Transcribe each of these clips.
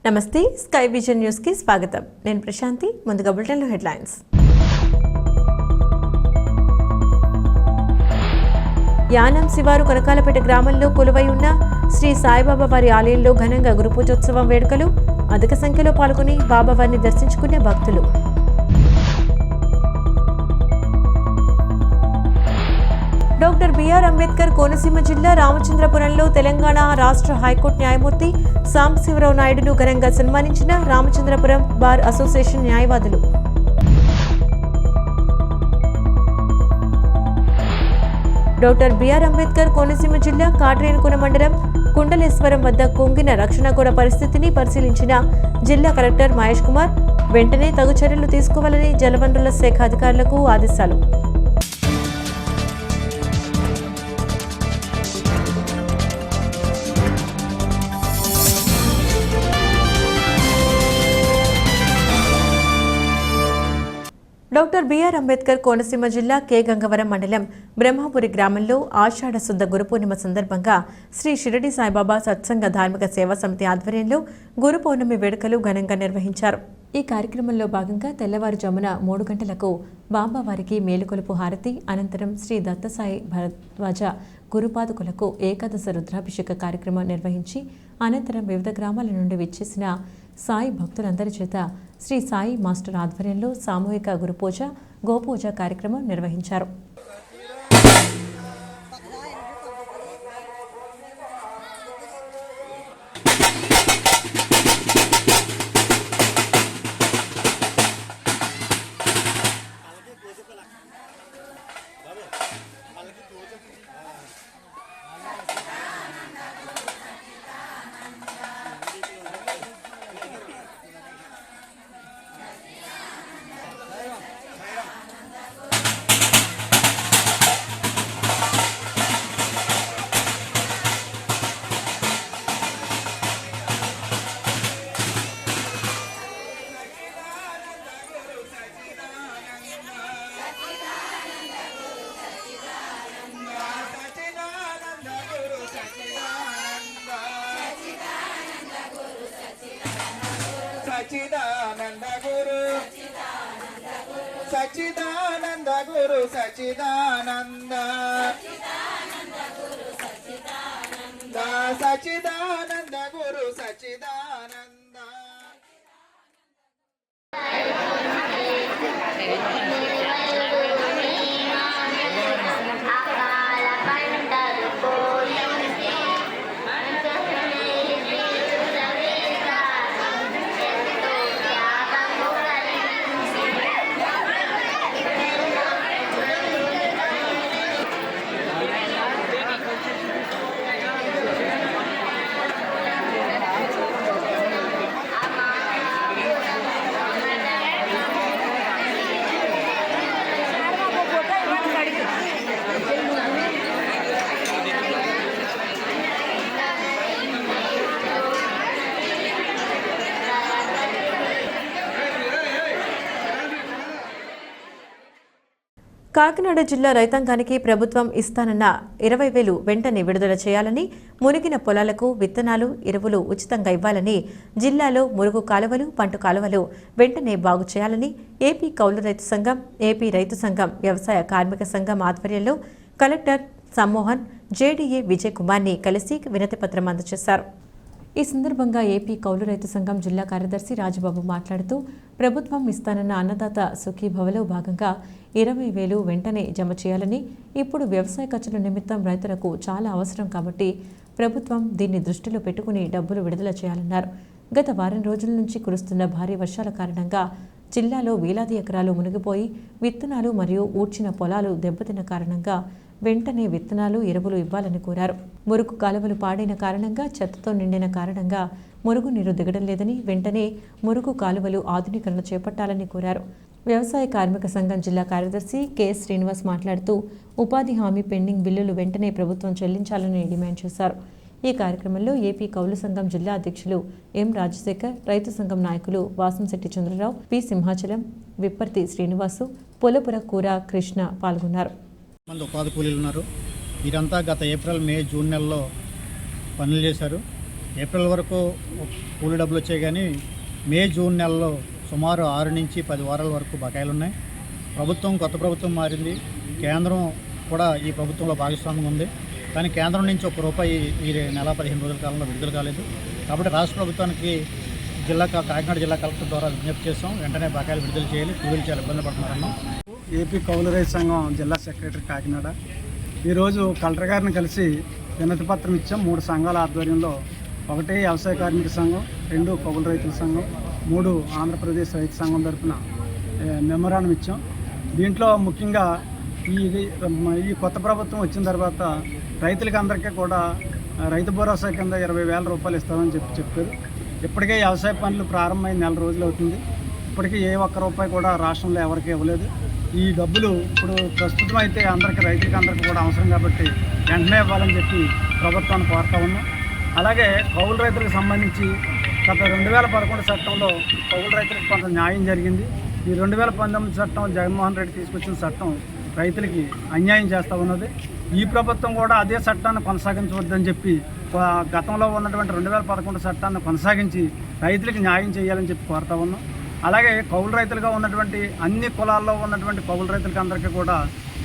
నమస్తే, sky vision news కి స్వాగతం. నేను ప్రశాంతి. ముందుగా బులెటిన్లో హెడ్లైన్స్. యానం శివారు కనకాలపేట గ్రామంలో కొలువై ఉన్న శ్రీ సాయిబాబా వారి ఆలయంలో ఘనంగా గురుపూజోత్సవం వేడుకలు. అధిక సంఖ్యలో పాల్గొని బాబావారిని దర్శించుకునే భక్తులు. డాక్టర్ బిఆర్ అంబేద్కర్ కోనసీమ జిల్లా రామచంద్రపురంలో తెలంగాణ రాష్ట్ర హైకోర్టు న్యాయమూర్తి సాంబశివరావు నాయుడును ఘనంగా సన్మానించిన రామచంద్రపురం బార్ అసోసియేషన్ న్యాయవాదులు. డాక్టర్ బిఆర్ అంబేద్కర్ కోనసీమ జిల్లా కాట్రేనుకున మండలం కుండలేశ్వరం వద్ద కుంగిన రక్షణ గోడ పరిస్థితిని పరిశీలించిన జిల్లా కలెక్టర్ మహేష్ కుమార్ వెంటనే తగు చర్యలు తీసుకోవాలని జలవనరుల శాఖ అధికారులకు ఆదేశాలు. డాక్టర్ బిఆర్ అంబేద్కర్ కోనసీమ జిల్లా కె గంగవరం మండలం బ్రహ్మపురి గ్రామంలో ఆషాఢ శుద్ధ గురు పూర్ణిమ సందర్భంగా శ్రీ షిరిడి సాయిబాబా సత్సంగ ధార్మిక సేవా సమితి ఆధ్వర్యంలో గురు పౌర్ణమి వేడుకలు ఘనంగా నిర్వహించారు. ఈ కార్యక్రమంలో భాగంగా తెల్లవారుజామున 3 గంటలకు బాబావారికి మేలుకొలుపు హారతి, అనంతరం శ్రీ దత్తసాయి భరద్వాజ గురుపాదుకులకు ఏకాదశ రుద్రాభిషేక కార్యక్రమం నిర్వహించి అనంతరం వివిధ గ్రామాల నుండి విచ్చేసిన సాయి భక్తులందరి చేత శ్రీ సాయి మాస్టర్ ఆధ్వర్యంలో సామూహిక గురుపూజ, గోపూజ కార్యక్రమం నిర్వహించారు. సచ్చిదానంద గురు సచ్చిదానంద సచ్చిదానంద గురు సచ్చిదానంద. కాకినాడ జిల్లా రైతాంగానికి ప్రభుత్వం ఇస్తానన్న 20,000 వెంటనే విడుదల చేయాలని, మునిగిన పొలాలకు విత్తనాలు, ఎరువులు ఉచితంగా ఇవ్వాలని, జిల్లాలో మురుగు కాలువలు, పంట కాలువలు వెంటనే బాగు చేయాలని ఏపీ కౌలు రైతు సంఘం, ఏపీ రైతు సంఘం, వ్యవసాయ కార్మిక సంఘం ఆధ్వర్యంలో కలెక్టర్ సమ్మోహన్, జేడీఏ విజయ్ కుమార్ని కలిసి వినతిపత్రం అందజేశారు. ఈ సందర్భంగా ఏపీ కౌలు రైతు సంఘం జిల్లా కార్యదర్శి రాజబాబు మాట్లాడుతూ, ప్రభుత్వం ఇస్తానన్న అన్నదాత సుఖీభవలో భాగంగా 20,000 వెంటనే జమ చేయాలని, ఇప్పుడు వ్యవసాయ ఖర్చుల నిమిత్తం రైతులకు చాలా అవసరం కాబట్టి ప్రభుత్వం దీన్ని దృష్టిలో పెట్టుకుని డబ్బులు విడుదల చేయాలన్నారు. గత వారం రోజుల నుంచి కురుస్తున్న భారీ వర్షాల కారణంగా జిల్లాలో వేలాది ఎకరాలు మునిగిపోయి విత్తనాలు మరియు ఊడ్చిన పొలాలు దెబ్బతిన్న కారణంగా వెంటనే విత్తనాలు, ఎరువులు ఇవ్వాలని కోరారు. మురుగు కాలువలు పాడైన కారణంగా, చెత్తతో నిండిన కారణంగా మురుగు నీరు దిగడం లేదని, వెంటనే మురుగు కాలువలు ఆధునీకరణ చేపట్టాలని కోరారు. వ్యవసాయ కార్మిక సంఘం జిల్లా కార్యదర్శి కె శ్రీనివాస్ మాట్లాడుతూ, ఉపాధి హామీ పెండింగ్ బిల్లులు వెంటనే ప్రభుత్వం చెల్లించాలని డిమాండ్ చేశారు. ఈ కార్యక్రమంలో ఏపీ కౌలు సంఘం జిల్లా అధ్యక్షులు ఎం రాజశేఖర్, రైతు సంఘం నాయకులు వాసంశెట్టి చంద్రరావు, పి సింహాచలం, విప్పర్తి శ్రీనివాసు, పొలపుర కూర కృష్ణ పాల్గొన్నారు. మంది ఉపాధి కూలీలు ఉన్నారు. వీరంతా గత ఏప్రిల్, మే, జూన్ నెలలో పనులు చేశారు. ఏప్రిల్ వరకు కూలి డబ్బులు వచ్చాయి, కానీ మే జూన్ నెలలో సుమారు 6 నుంచి 10 వారాల వరకు బకాయిలు ఉన్నాయి. కొత్త ప్రభుత్వం మారింది. కేంద్రం కూడా ఈ ప్రభుత్వంలో భాగస్వామ్యం ఉంది, కానీ కేంద్రం నుంచి ₹1 ఈ నెల 15 రోజుల కాలంలో విడుదల కాలేదు. కాబట్టి రాష్ట్ర ప్రభుత్వానికి కాకినాడ జిల్లా కలెక్టర్ ద్వారా విజ్ఞప్తి చేస్తాం, వెంటనే బకాయిలు విడుదల చేయాలి. కూలీలు చాలా ఇబ్బంది పడుతున్నారన్నాం. ఏపీ కౌలు రైతు సంఘం జిల్లా సెక్రటరీ కాకినాడ. ఈరోజు కలెక్టర్ గారిని కలిసి వినతి పత్రం ఇచ్చాం. 3 సంఘాల ఆధ్వర్యంలో. 1 వ్యవసాయ కార్మిక సంఘం, 2 కౌలు రైతుల సంఘం, 3 ఆంధ్రప్రదేశ్ రైతు సంఘం తరఫున మెమోరాండం ఇచ్చాం. దీంట్లో ముఖ్యంగా ఈ కొత్త ప్రభుత్వం వచ్చిన తర్వాత రైతులకి అందరికీ కూడా రైతు భరోసా కింద 20,000 రూపాయలు ఇస్తామని చెప్పారు. ఇప్పటికే వ్యవసాయ పనులు ప్రారంభమైన 4 రోజులు అవుతుంది. ఇప్పటికీ ఏ ఒక్క రూపాయి కూడా రాష్ట్రంలో ఎవరికి ఇవ్వలేదు. ఈ డబ్బులు ఇప్పుడు ప్రస్తుతం అయితే రైతులకి అందరికీ కూడా అవసరం కాబట్టి వెంటనే ఇవ్వాలని చెప్పి ప్రభుత్వాన్ని కోరుతా ఉన్నాం. అలాగే కౌలు రైతులకు సంబంధించి గత 2011 చట్టంలో కౌలు రైతులకు కొంత న్యాయం జరిగింది. ఈ 2019 చట్టం జగన్మోహన్ రెడ్డి తీసుకొచ్చిన చట్టం రైతులకి అన్యాయం చేస్తూ ఉన్నది. ఈ ప్రభుత్వం కూడా అదే చట్టాన్ని కొనసాగించవద్దని చెప్పి గతంలో ఉన్నటువంటి 2011 చట్టాన్ని కొనసాగించి రైతులకి న్యాయం చేయాలని చెప్పి కోరుతా ఉన్నాం. అలాగే కౌలు రైతులుగా ఉన్నటువంటి అన్ని కులాల్లో ఉన్నటువంటి కౌలు రైతులకి అందరికీ కూడా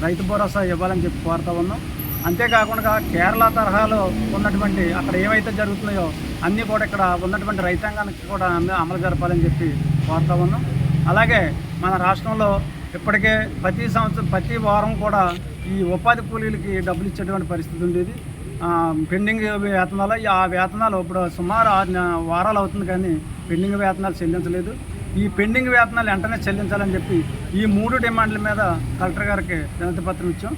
రైతు భరోసా ఇవ్వాలని చెప్పి కోరుతా ఉన్నాం. అంతేకాకుండా కేరళ తరహాలో ఉన్నటువంటి అక్కడ ఏవైతే జరుగుతున్నాయో అన్నీ కూడా ఇక్కడ ఉన్నటువంటి రైతాంగానికి కూడా అమలు జరపాలని చెప్పి కోరుతా ఉన్నాం. అలాగే మన రాష్ట్రంలో ఇప్పటికే ప్రతి వారం కూడా ఈ ఉపాధి కూలీలకి డబ్బులు ఇచ్చేటువంటి పరిస్థితి ఉండేది. పెండింగ్ వేతనాలు, ఆ వేతనాలు ఇప్పుడు సుమారు 6 వారాలు అవుతుంది, కానీ పెండింగ్ వేతనాలు చెల్లించలేదు. ఈ పెండింగ్ వేతనాలు వెంటనే చెల్లించాలని చెప్పి ఈ 3 డిమాండ్ల మీద కలెక్టర్ గారికి వినతి పత్రం ఇచ్చాం.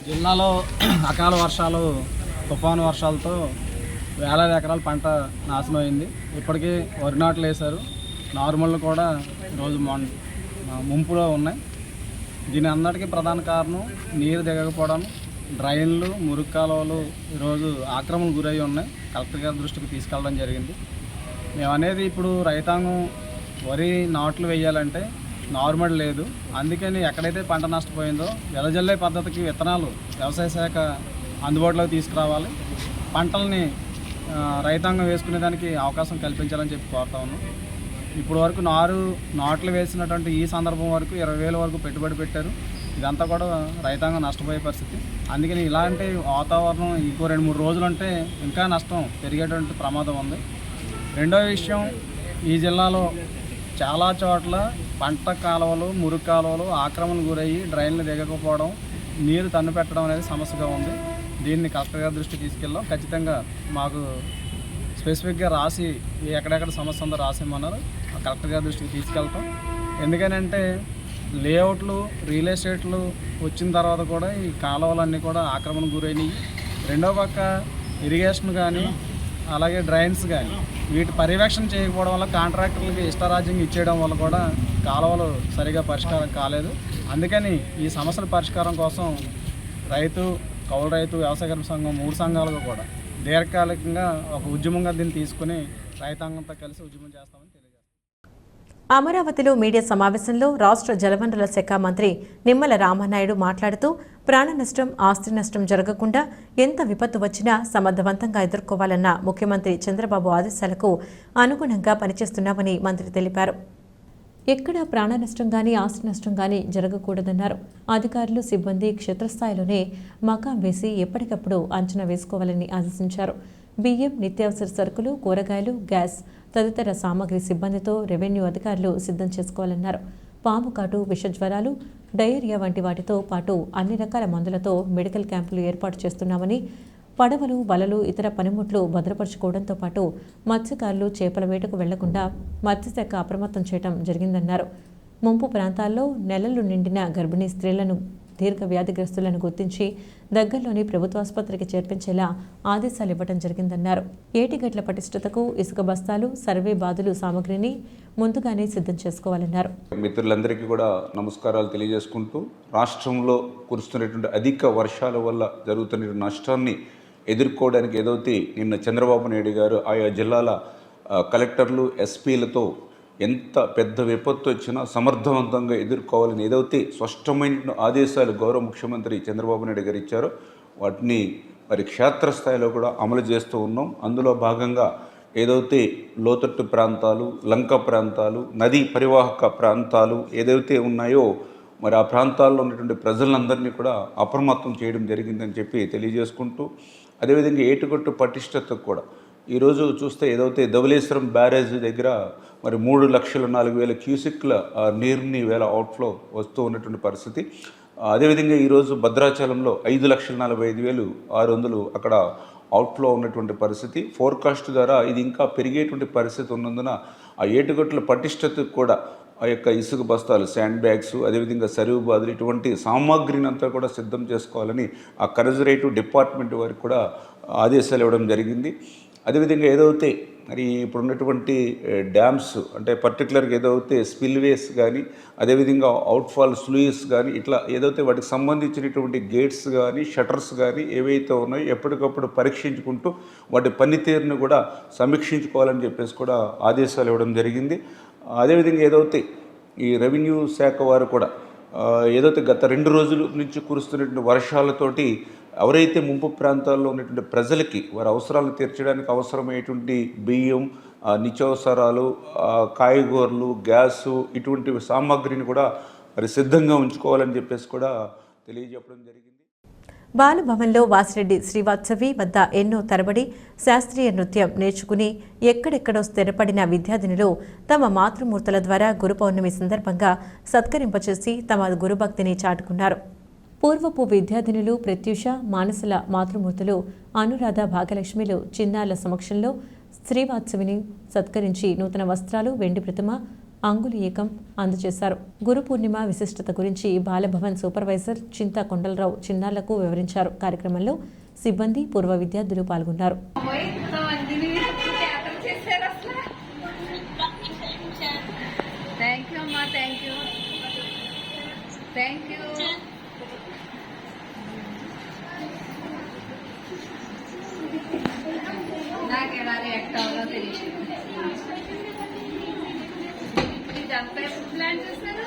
జిల్లాలో అకాల వర్షాలు, తుఫాను వర్షాలతో వేలాది ఎకరాల పంట నాశనం అయింది. ఇప్పటికీ వరి నాట్లు వేశారు. నార్మల్ కూడా ఈరోజు ముంపులో ఉన్నాయి. దీని అందరికీ ప్రధాన కారణం నీరు దిగకపోవడం, డ్రైన్లు, మురుగు కాలువలు ఈరోజు ఆక్రమణకు గురై ఉన్నాయి. కలెక్టర్ గారి దృష్టికి తీసుకెళ్ళడం జరిగింది. మేము అనేది ఇప్పుడు రైతాంగం వరి నాట్లు వేయాలంటే నార్మల్ లేదు. అందుకని ఎక్కడైతే పంట నష్టపోయిందో వెదజల్లే పద్ధతికి విత్తనాలు వ్యవసాయ శాఖ అందుబాటులోకి తీసుకురావాలి. పంటల్ని రైతాంగం వేసుకునేదానికి అవకాశం కల్పించాలని చెప్పి కోరుతా ఉన్నాం. ఇప్పుడు వరకు నాట్లు వేసినటువంటి ఈ సందర్భం వరకు 20,000 వరకు పెట్టుబడి పెట్టారు. ఇదంతా కూడా రైతాంగం నష్టపోయే పరిస్థితి. అందుకని ఇలాంటి వాతావరణం ఇంకో 2-3 రోజులు అంటే ఇంకా నష్టం పెరిగేటువంటి ప్రమాదం ఉంది. రెండో విషయం, ఈ జిల్లాలో చాలా చోట్ల పంట కాలువలు, మురుగు కాలువలు ఆక్రమణకు గురయ్యి డ్రైన్లు దిగకపోవడం, నీరు తన్ను పెట్టడం అనేది సమస్యగా ఉంది. దీన్ని కలెక్టర్ గారి దృష్టికి తీసుకెళ్ళాం. ఖచ్చితంగా మాకు స్పెసిఫిక్గా రాసి ఎక్కడెక్కడ సమస్య ఉందో రాసిమ్మన్నారు. కలెక్టర్ గారి దృష్టికి తీసుకెళ్తాం. ఎందుకనంటే లేఅవుట్లు, రియల్ ఎస్టేట్లు వచ్చిన తర్వాత కూడా ఈ కాలువలన్నీ కూడా ఆక్రమణకు గురైనవి. రెండో పక్క ఇరిగేషన్ కానీ అలాగే డ్రైన్స్ కానీ వీటి పర్యవేక్షణ చేయకపోవడం వల్ల కాంట్రాక్టర్లకి ఇష్టారాజ్యంగా ఇచ్చేయడం వల్ల కూడా కాలువలు సరిగా పరిష్కారం కాలేదు. అందుకని ఈ సమస్యల పరిష్కారం కోసం కౌలు రైతు, వ్యవసాయ కార్మిక సంఘం 3 సంఘాలుగా కూడా దీర్ఘకాలికంగా ఒక ఉద్యమంగా దీన్ని తీసుకుని రైతాంగంతో కలిసి ఉద్యమం చేస్తామని తెలియజేస్తాం. అమరావతిలో మీడియా సమావేశంలో రాష్ట్ర జలవనరుల శాఖ మంత్రి నిమ్మల రామానాయుడు మాట్లాడుతూ ప్రాణ నష్టం, ఆస్తి నష్టం జరగకుండా ఎంత విపత్తు వచ్చినా సమర్థవంతంగా ఎదుర్కోవాలన్న ముఖ్యమంత్రి చంద్రబాబు ఆదేశాలకు అనుగుణంగా పనిచేస్తున్నామని మంత్రి తెలిపారు. ఎక్కడా ప్రాణ నష్టం కానీ, ఆస్తి నష్టం కానీ జరగకూడదన్నారు. అధికారులు, సిబ్బంది క్షేత్రస్థాయిలోనే మకాం వేసి ఎప్పటికప్పుడు అంచనా వేసుకోవాలని ఆదేశించారు. బియ్యం, నిత్యావసర సరుకులు, కూరగాయలు, గ్యాస్ తదితర సామగ్రి సిబ్బందితో రెవెన్యూ అధికారులు సిద్ధం చేసుకోవాలన్నారు. పాము కాటు, విషజ్వరాలు, డయేరియా వంటి వాటితో పాటు అన్ని రకాల మందులతో మెడికల్ క్యాంపులు ఏర్పాటు చేస్తున్నామని, పడవలు, వలలు, ఇతర పనిముట్లు భద్రపరుచుకోవడంతో పాటు మత్స్యకారులు చేపల వేటకు వెళ్లకుండా మత్స్యశాఖ అప్రమత్తం చేయడం జరిగిందన్నారు. ముంపు ప్రాంతాల్లో నెలలు నిండిన గర్భిణీ స్త్రీలను, దీర్ఘ వ్యాధిగ్రస్తులను గుర్తించి దగ్గరలోని ప్రభుత్వాసుపత్రికి చేర్పించేలా ఆదేశాలు ఇవ్వడం జరిగిందన్నారు. ఏటిగట్ల పటిష్టతకు ఇసుక బస్తాలు, సర్వే బాదులు సామగ్రిని ముందుగానే సిద్ధం చేసుకోవాలన్నారు. మిత్రులందరికీ కూడా నమస్కారాలు తెలియజేసుకుంటూ, రాష్ట్రంలో కురుస్తున్నటువంటి అధిక వర్షాల వల్ల జరుగుతున్న నష్టాన్ని ఎదుర్కోవడానికి ఏదైతే నిన్న చంద్రబాబు నాయుడు గారు ఆయా జిల్లాల కలెక్టర్లు, ఎస్పీలతో ఎంత పెద్ద విపత్తు వచ్చినా సమర్థవంతంగా ఎదుర్కోవాలని ఏదైతే స్పష్టమైన ఆదేశాలు గౌరవ ముఖ్యమంత్రి చంద్రబాబు నాయుడు గారు ఇచ్చారో వాటిని మరి క్షేత్రస్థాయిలో కూడా అమలు చేస్తూ ఉన్నాం. అందులో భాగంగా ఏదైతే లోతట్టు ప్రాంతాలు, లంక ప్రాంతాలు, నదీ పరివాహక ప్రాంతాలు ఏదైతే ఉన్నాయో మరి ఆ ప్రాంతాల్లో ఉన్నటువంటి ప్రజలందరినీ కూడా అప్రమత్తం చేయడం జరిగిందని చెప్పి తెలియజేసుకుంటూ, అదేవిధంగా ఏటుగట్టు పటిష్టతకు కూడా ఈరోజు చూస్తే ఏదైతే ధవళేశ్వరం బ్యారేజ్ దగ్గర మరి 3,04,000 క్యూసెక్ల నీరుని వేళ అవుట్ఫ్లో వస్తూ ఉన్నటువంటి పరిస్థితి. అదేవిధంగా ఈరోజు భద్రాచలంలో 5,45,600 అక్కడ అవుట్ఫ్లో ఉన్నటువంటి పరిస్థితి. ఫోర్కాస్ట్ ద్వారా ఇది ఇంకా పెరిగేటువంటి పరిస్థితి ఉన్నందున ఆ ఏటుగట్టుల పటిష్టతకు కూడా ఆ యొక్క ఇసుక బస్తాలు, శాండ్ బ్యాగ్స్, అదేవిధంగా సరువు బాదులు ఇటువంటి సామాగ్రిని అంతా కూడా సిద్ధం చేసుకోవాలని ఆ కన్జర్వేటివ్ డిపార్ట్మెంట్ వారికి కూడా ఆదేశాలు ఇవ్వడం జరిగింది. అదేవిధంగా ఏదైతే మరి ఇప్పుడున్నటువంటి డ్యామ్స్ అంటే పర్టికులర్గా ఏదైతే స్పిల్వేస్ కానీ, అదేవిధంగా అవుట్ఫాల్ స్లూయిస్ కానీ ఇట్లా ఏదైతే వాటికి సంబంధించినటువంటి గేట్స్ కానీ, షట్టర్స్ కానీ ఏవైతే ఉన్నాయో ఎప్పటికప్పుడు పరీక్షించుకుంటూ వాటి పనితీరును కూడా సమీక్షించుకోవాలని చెప్పేసి కూడా ఆదేశాలు ఇవ్వడం జరిగింది. అదేవిధంగా ఏదైతే ఈ రెవెన్యూ శాఖ వారు కూడా ఏదైతే గత 2 రోజుల నుంచి కురుస్తున్నటువంటి వర్షాలతోటి ఎవరైతే ముంపు ప్రాంతాల్లో ఉన్నటువంటి ప్రజలకి వారి అవసరాలను తీర్చడానికి అవసరమయ్యేటువంటి బియ్యం, నిత్యావసరాలు, కాయగూరలు, గ్యాసు ఇటువంటి సామాగ్రిని కూడా మరి సిద్ధంగా ఉంచుకోవాలని చెప్పేసి కూడా తెలియజెప్పడం జరిగింది. బాలభవన్లో వాసిరెడ్డి శ్రీవాత్సవి వద్ద ఎన్నో తరబడి శాస్త్రీయ నృత్యం నేర్చుకుని ఎక్కడెక్కడో స్థిరపడిన విద్యార్థినులు తమ మాతృమూర్తుల ద్వారా గురు పౌర్ణమి సందర్భంగా సత్కరింపచేసి తమ గురుభక్తిని చాటుకున్నారు. పూర్వపు విద్యార్థినులు ప్రత్యూష, మానసుల మాతృమూర్తులు అనురాధ, భాగ్యలక్ష్మిలు చిన్నారుల సమక్షంలో శ్రీవాత్సవిని సత్కరించి నూతన వస్త్రాలు, వెండి ప్రతిమ, అంగుళీయకం అందజేశారు. గురు పూర్ణిమ విశిష్టత గురించి బాలభవన్ సూపర్వైజర్ చింతా కొండలరావు చిన్నారులకు వివరించారు. కార్యక్రమంలో సిబ్బంది, పూర్వ విద్యార్థులు పాల్గొన్నారు. నాకెలా రియాక్ట్ అవ్వాలో తెలియదు. ఇదంతా ప్లాన్ చేశారు.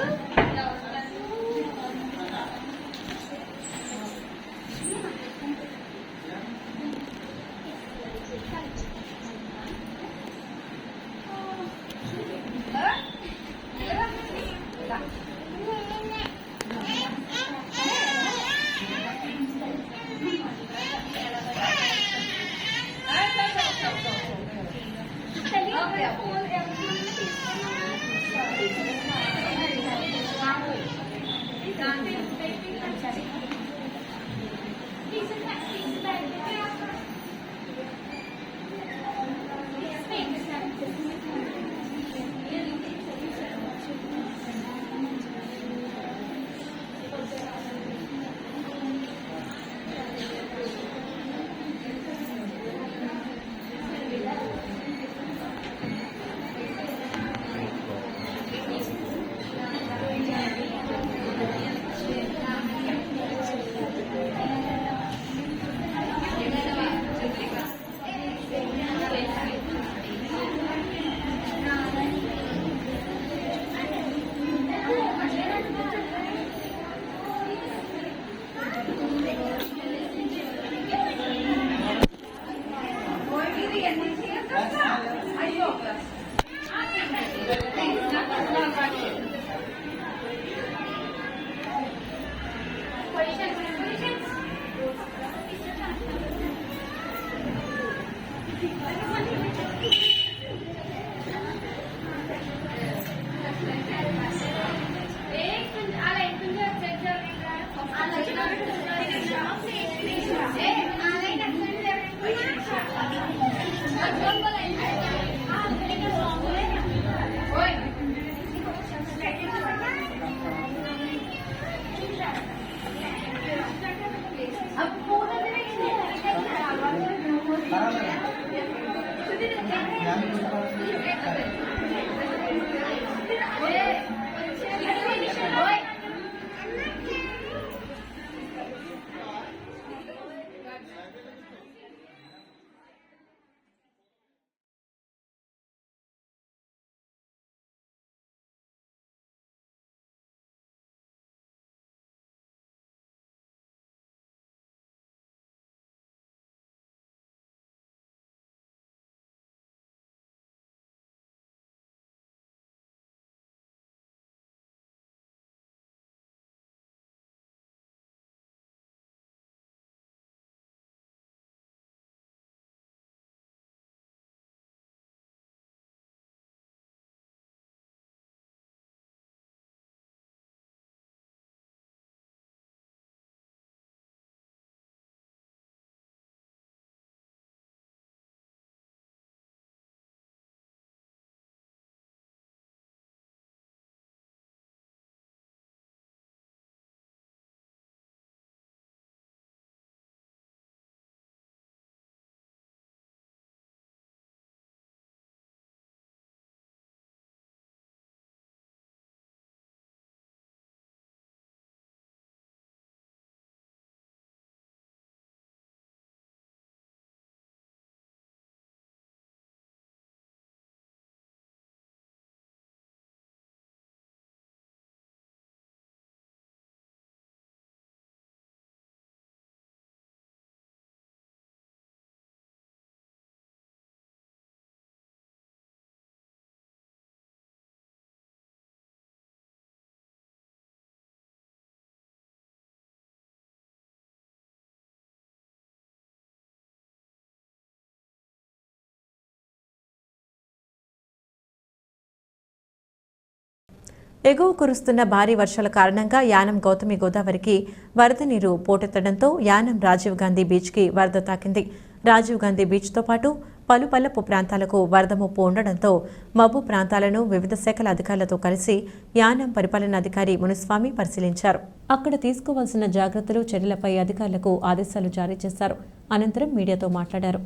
ఎగువ కురుస్తున్న భారీ వర్షాల కారణంగా యానం గౌతమి గోదావరికి వరద నీరు పోటెత్తడంతో యానం రాజీవ్ గాంధీ బీచ్కి వరద తాకింది. రాజీవ్ గాంధీ బీచ్తో పాటు పలు పల్లపు ప్రాంతాలకు వరద ముప్పు ఉండడంతో మబ్బు ప్రాంతాలను వివిధ శాఖల అధికారులతో కలిసి యానం పరిపాలనాధికారి మునుస్వామి పరిశీలించారు. అక్కడ తీసుకోవాల్సిన జాగ్రత్తలు చర్యలపై అధికారులకు ఆదేశాలు జారీ చేశారు. అనంతరం మీడియాతో మాట్లాడారు.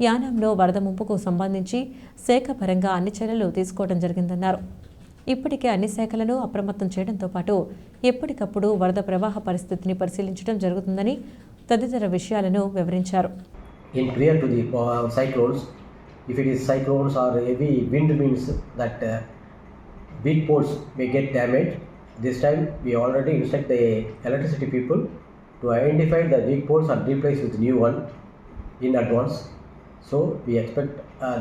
యానంలో వరద ముంపుకు సంబంధించి శాఖపరంగా అన్ని చర్యలు తీసుకోవడం జరిగిందన్నారు. ఇప్పటికే అన్ని శాఖలను అప్రమత్తం చేయడంతో పాటు ఎప్పటికప్పుడు వరద ప్రవాహ పరిస్థితిని పరిశీలించడం జరుగుతుందని తదితర విషయాలను వివరించారు. In prior to the cyclones, if it is cyclones or heavy wind means that big poles may get damaged. This time we already instruct the electricity people to identify the weak poles and replace with new one in advance. So we expect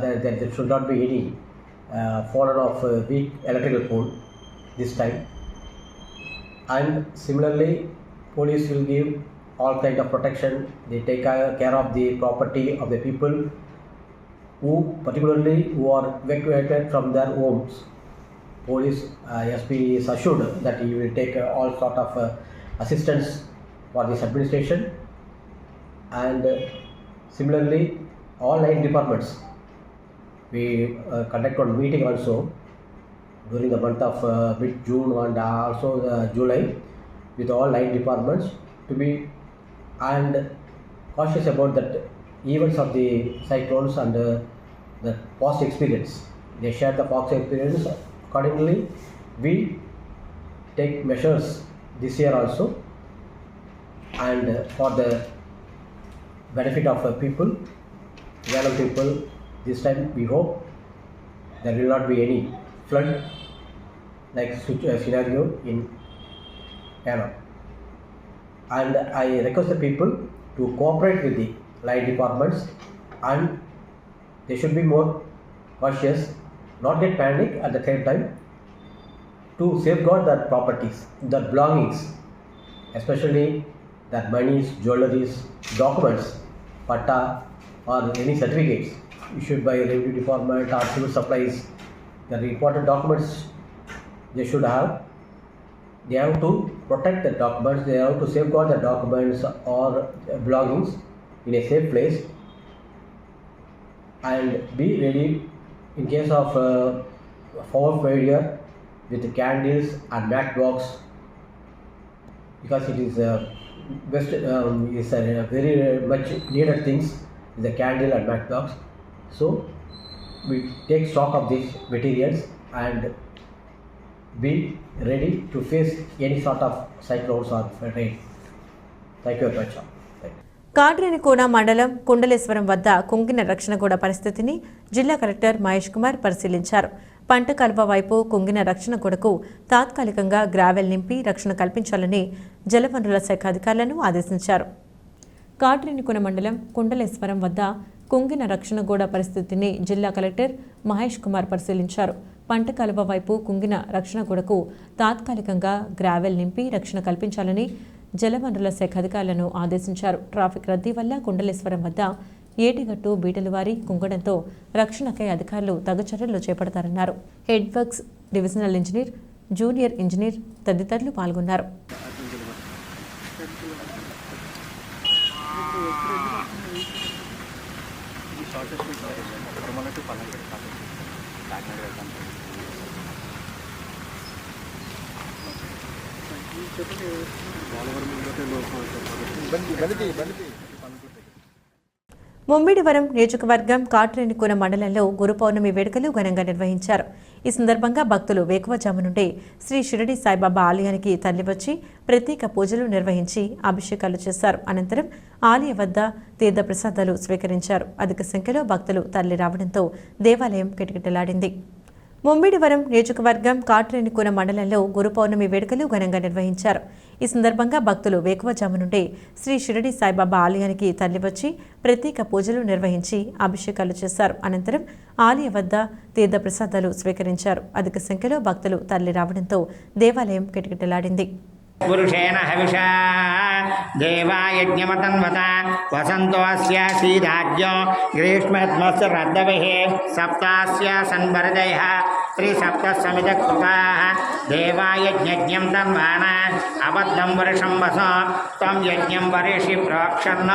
that there should not be any fallen of weak electrical pole this time. And similarly, police will give all kind of protection. They take care of the property of the people who are evacuated from their homes. Police SP is assured that he will take all sort of assistance for this administration. And similarly, all 9 departments we conduct one meeting also during the month of mid-June and also July with all 9 departments to be and cautious about that events of the cyclones and the past experience. They share the past experience. Accordingly, we take measures this year also, and for the benefit of people, Yanam people, this time we hope there will not be any flood like scenario in Yanam. And I request the people to cooperate with the line departments, and they should be more cautious, not get panic at the same time, to safeguard their properties, their belongings, especially their monies, jewelries, documents, patta or any certificates issued by revenue department or civil supplies. The important documents they should have. They have to protect the documents, they have to safeguard the documents or belongings in a safe place, and be ready in case of foul failure with candles and matchbox, because it is best is a very much needed things, the candle and matchbox. So we take stock of these materials and be ready to face any sort of cyclones or rain. Thank you very much. Katrenikona మండలం కుండలేశ్వరం వద్ద కుంగిన రక్షణగోడ పరిస్థితిని జిల్లా collector Mahesh Kumar పరిశీలించారు. పంట కాలువ వైపు కుంగిన రక్షణగోడకు తాత్కాలికంగా gravel నింపి రక్షణ కల్పించాలని జలవనరుల శాఖ అధికారులను ఆదేశించారు. కాట్రేనికోన మండలం కుండలేశ్వరం వద్ద కుంగిన రక్షణగోడ పరిస్థితిని జిల్లా కలెక్టర్ మహేష్ కుమార్ పరిశీలించారు. పంట కాలువ వైపు కుంగిన రక్షణగోడకు తాత్కాలికంగా గ్రావెల్ నింపి రక్షణ కల్పించాలని జలవనరుల శాఖ అధికారులను ఆదేశించారు. ట్రాఫిక్ రద్దీ వల్ల కుండలేశ్వరం వద్ద ఏటిగట్టు బీటలు వారి కుంగడంతో రక్షణకై అధికారులు తగు చర్యలు చేపడతారన్నారు. Head works divisional engineer, junior engineer తదితరులు పాల్గొన్నారు. ముమ్మిడివరం నియోజకవర్గం కాట్రేనికోన మండలంలో గురు పౌర్ణమి వేడుకలు ఘనంగా నిర్వహించారు. ఈ సందర్భంగా భక్తులు వేకువజాము నుండే శ్రీ షిరిడి సాయిబాబా ఆలయానికి తరలివచ్చి ప్రత్యేక పూజలు నిర్వహించి అభిషేకాలు చేశారు. అనంతరం ఆలయ వద్ద తీర్థ ప్రసాదాలు స్వీకరించారు. అధిక సంఖ్యలో భక్తులు తరలి రావడంతో దేవాలయం కిటకిటలాడింది. ముమ్మిడివరం నియోజకవర్గం కాట్రేనికోన మండలంలో గురు పౌర్ణమి వేడుకలు ఘనంగా నిర్వహించారు. ఈ సందర్భంగా భక్తులు వేకువజాము నుండే శ్రీ షిరిడి సాయిబాబా ఆలయానికి తరలివచ్చి ప్రత్యేక పూజలు నిర్వహించి అభిషేకాలు చేశారు. అనంతరం ఆలయ వద్ద తీర్థ ప్రసాదాలు స్వీకరించారు. అధిక సంఖ్యలో భక్తులు తరలి రావడంతో దేవాలయం కిటకిటలాడింది. పురుషేణ హవిషా దేవాయజ్ఞమతన్వత వసంతోస్య శ్రీరాజ్యం గ్రీష్మస్య రద్దవిః సప్తాస్య సన్వరదయః त्रिसप्तसमितकृताः देवाय यज्ञं तन्वान अबद्धं वर्षं वस त्वं यज्ञं वरिषि प्रोक्षन्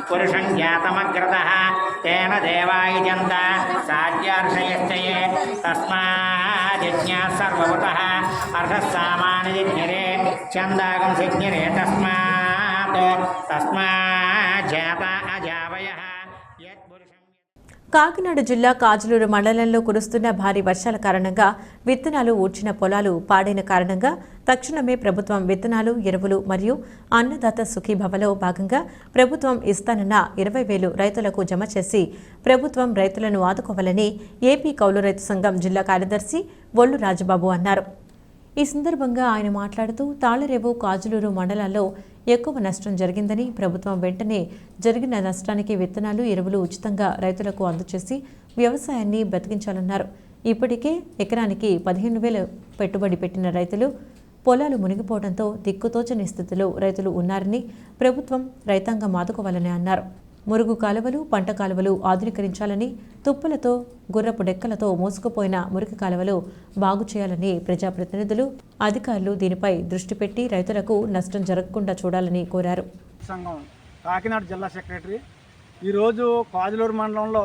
पुरुषं जातमग्रतः तेन देवाय जन्त साध्यार्षयश्चये तस्माद्यज्ञाः सर्वभूतः अर्धस्सामान्यज्ञरे छन्दागं सिज्ञरे तस्माज्जात अजावयः यत्पुरुषं కాకినాడ జిల్లా కాజులూరు మండలంలో కురుస్తున్న భారీ వర్షాల కారణంగా విత్తనాలు ఊడ్చిన పొలాలు పాడైన కారణంగా తక్షణమే ప్రభుత్వం విత్తనాలు ఎరువులు మరియు అన్నదాత సుఖీభవలో భాగంగా ప్రభుత్వం ఇస్తానన్న 20,000 రైతులకు జమ చేసి ప్రభుత్వం రైతులను ఆదుకోవాలని ఏపీ కౌలు రైతు సంఘం జిల్లా కార్యదర్శి ఒళ్ళు రాజబాబు అన్నారు. ఈ సందర్భంగా ఆయన మాట్లాడుతూ తాళరేవు కాజులూరు మండలాల్లో ఎక్కువ నష్టం జరిగిందని ప్రభుత్వం వెంటనే జరిగిన నష్టానికి విత్తనాలు ఎరువులు ఉచితంగా రైతులకు అందజేసి వ్యవసాయాన్ని బతికించాలన్నారు. ఇప్పటికే ఎకరానికి 15,000 పెట్టుబడి పెట్టిన రైతులు పొలాలు మునిగిపోవడంతో దిక్కుతోచని స్థితిలో రైతులు ఉన్నారని ప్రభుత్వం రైతాంగం ఆదుకోవాలని అన్నారు. మురుగు కాలువలు పంట కాలువలు ఆధునీకరించాలని తుప్పలతో గుర్రపు డెక్కలతో మోసుకుపోయిన మురికి కాలువలు బాగు చేయాలని ప్రజాప్రతినిధులు అధికారులు దీనిపై దృష్టి పెట్టి రైతులకు నష్టం జరగకుండా చూడాలని కోరారు. సంఘం కాకినాడ జిల్లా సెక్రటరీ ఈరోజు కాజులూరు మండలంలో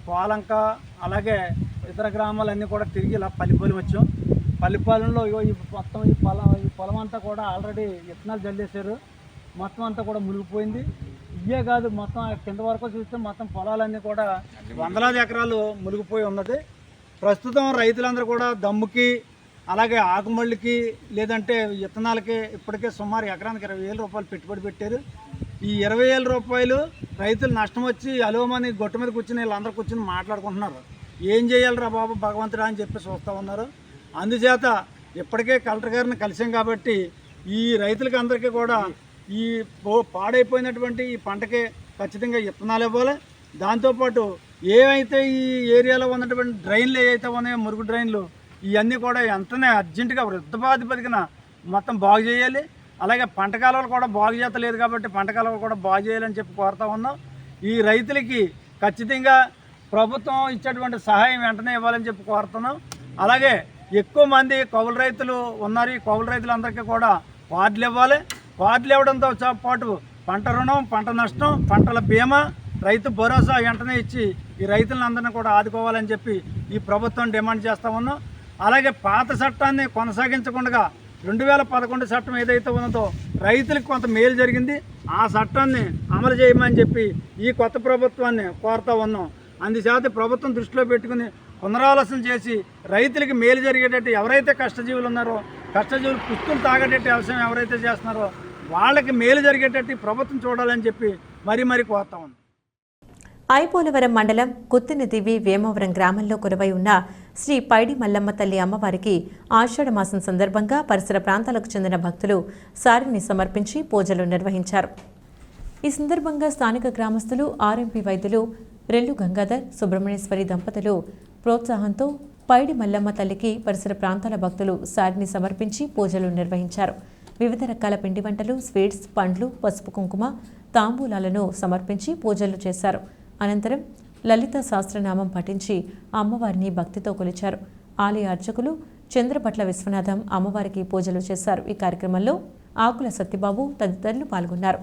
పోలంక అలాగే ఇతర గ్రామాలన్నీ కూడా తిరిగి ఇలా పల్లిపాలెం వచ్చాం. పల్లిపాలెంలో ఈ మొత్తం ఈ పొలం అంతా కూడా ఆల్రెడీ విత్తనాలు జల్లేశారు. మొత్తం అంతా కూడా మునిగిపోయింది. ఇవే కాదు, మొత్తం కింద వరకు చూస్తే మొత్తం పొలాలన్నీ కూడా వందలాది ఎకరాలు మునిగిపోయి ఉన్నది. ప్రస్తుతం రైతులందరూ కూడా దమ్ముకి అలాగే ఆకుమళ్ళకి లేదంటే విత్తనాలకి ఇప్పటికే సుమారు ఎకరానికి 20,000 రూపాయలు పెట్టుబడి పెట్టారు. ఈ 20,000 రూపాయలు రైతులు నష్టం వచ్చి అలోమని గొట్టు మీద కూర్చుని వీళ్ళందరూ కూర్చుని మాట్లాడుకుంటున్నారు. ఏం చేయాలిరా బాబు భగవంతుడా అని చెప్పి చూస్తూ ఉన్నారు. అందుచేత ఇప్పటికే కలెక్టర్ గారిని కలిసాం కాబట్టి ఈ రైతులకి అందరికీ కూడా ఈ పాడైపోయినటువంటి ఈ పంటకి ఖచ్చితంగా విత్తనాలు ఇవ్వాలి. దాంతోపాటు ఏవైతే ఈ ఏరియాలో ఉన్నటువంటి డ్రైన్లు ఏవైతే ఉన్నాయో మురుగు డ్రైన్లు ఇవన్నీ కూడా వెంటనే అర్జెంటుగా వృద్ధపాధిపతికిన మొత్తం బాగు చేయాలి. అలాగే పంట కాలువలు కూడా బాగు చేయలేదు కాబట్టి పంట కాలువలు కూడా బాగు చేయాలని చెప్పి కోరుతా ఉన్నాం. ఈ రైతులకి ఖచ్చితంగా ప్రభుత్వం ఇచ్చేటువంటి సహాయం వెంటనే ఇవ్వాలని చెప్పి కోరుతున్నాం. అలాగే ఎక్కువ మంది కౌలు రైతులు ఉన్నారు. ఈ కౌలు రైతులందరికీ కూడా కార్డులు ఇవ్వాలి. కార్డులు ఇవ్వడంతో పాటు పంట రుణం, పంట నష్టం, పంటల బీమా, రైతు భరోసా వెంటనే ఇచ్చి ఈ రైతులందరినీ కూడా ఆదుకోవాలని చెప్పి ఈ ప్రభుత్వం డిమాండ్ చేస్తూ ఉన్నాం. అలాగే పాత చట్టాన్ని కొనసాగించకుండా 2011 చట్టం ఏదైతే ఉన్నదో రైతులకు కొంత మేలు జరిగింది. ఆ చట్టాన్ని అమలు చేయమని చెప్పి ఈ కొత్త ప్రభుత్వాన్ని కోరుతూ ఉన్నాం. అందుచేత ప్రభుత్వం దృష్టిలో పెట్టుకుని పునరాలోచన చేసి రైతులకి మేలు జరిగేటట్టు ఎవరైతే కష్టజీవులు ఉన్నారో కష్టజీవులు పుస్తులు తాగేటట్టు వ్యవసాయం ఎవరైతే చేస్తున్నారో వాళ్ళకి మేలు జరిగేటట్టు ప్రభుత్వం చూడాలని చెప్పి మరీ కోరుతా ఉన్నాం. ఐపోలవరం మండలం కుత్తినదివి వేమవరం గ్రామంలో కొలువై ఉన్న శ్రీ పైడి మల్లమ్మ తల్లి అమ్మవారికి ఆషాఢ మాసం సందర్భంగా పరిసర ప్రాంతాలకు చెందిన భక్తులు సారిని సమర్పించి పూజలు నిర్వహించారు. ఈ సందర్భంగా స్థానిక గ్రామస్తులు ఆర్ఎంపీ వైద్యులు రెల్లు గంగాధర్ సుబ్రహ్మణ్యేశ్వరి దంపతులు ప్రోత్సాహంతో పైడి మల్లమ్మ తల్లికి పరిసర ప్రాంతాల భక్తులు సారిని సమర్పించి పూజలు నిర్వహించారు. వివిధ రకాల పిండి వంటలు, స్వీట్స్, పండ్లు, పసుపు కుంకుమ, తాంబూలాలను సమర్పించి పూజలు చేశారు. అనంతరం లలిత సహస్రనామం పఠించి అమ్మవారిని భక్తితో కొలిచారు. ఆలయ అర్చకులు చంద్రపట్ల విశ్వనాథం అమ్మవారికి పూజలు చేశారు. ఈ కార్యక్రమంలో ఆకుల సత్యబాబు తదితరులు పాల్గొన్నారు.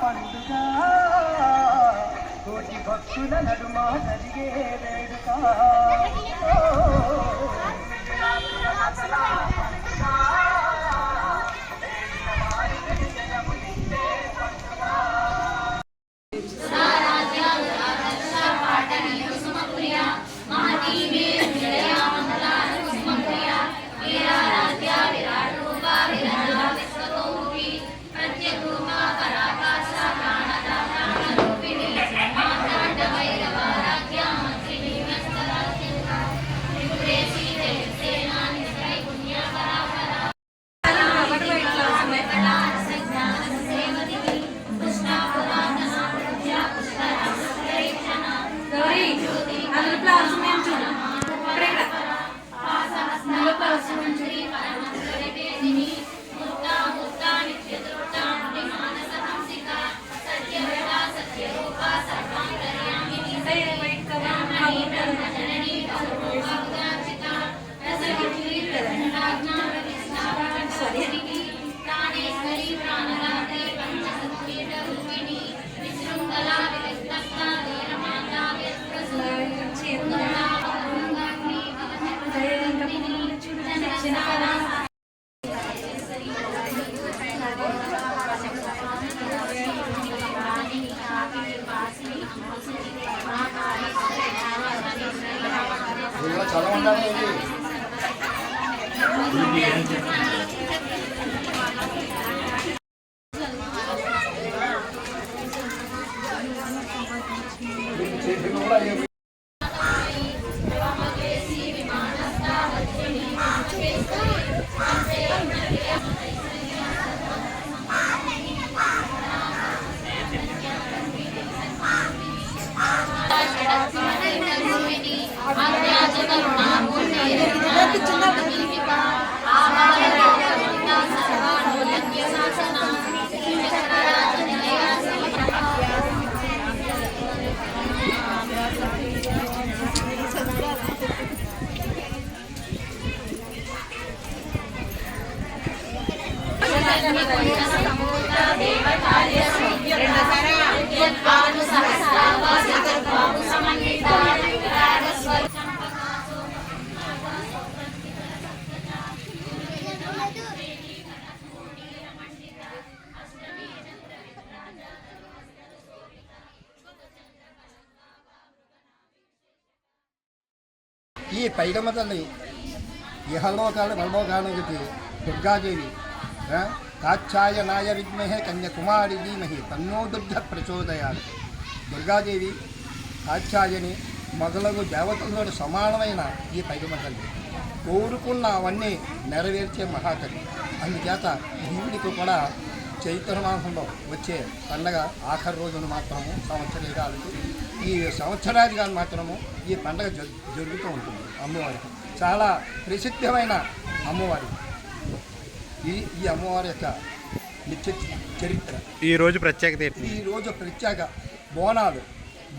పండుగ కోటి భక్తుల నడుమ జరిగే వేడుక ఈ పైడమ్మ తల్లి ఇహలోకాలు మల్లోకానికి దుర్గాదేవి కాచ్యాయనాయ విద్మహే కన్యాకుమారి ధీమహి తన్నో దుర్గ ప్రచోదయాలు. దుర్గాదేవి కాచ్యాయని మొదలగు దేవతలతో సమానమైన ఈ పైడమ్మ తల్లి కోరుకున్న అవన్నీ నెరవేర్చే మహాతల్లి. అందుచేత దీవుడికి కూడా చైత్ర మాసంలో వచ్చే పండగ ఆఖరి రోజున మాత్రము సంవత్సరాలకు ఈ సంవత్సరాది కానీ మాత్రము ఈ పండగ జరుగుతూ ఉంటుంది. అమ్మవారికి చాలా ప్రసిద్ధమైన అమ్మవారి ఈ అమ్మవారి యొక్క నిత్య చరిత్ర. ఈరోజు ప్రత్యేకత ఏంటి? ఈరోజు ప్రత్యేక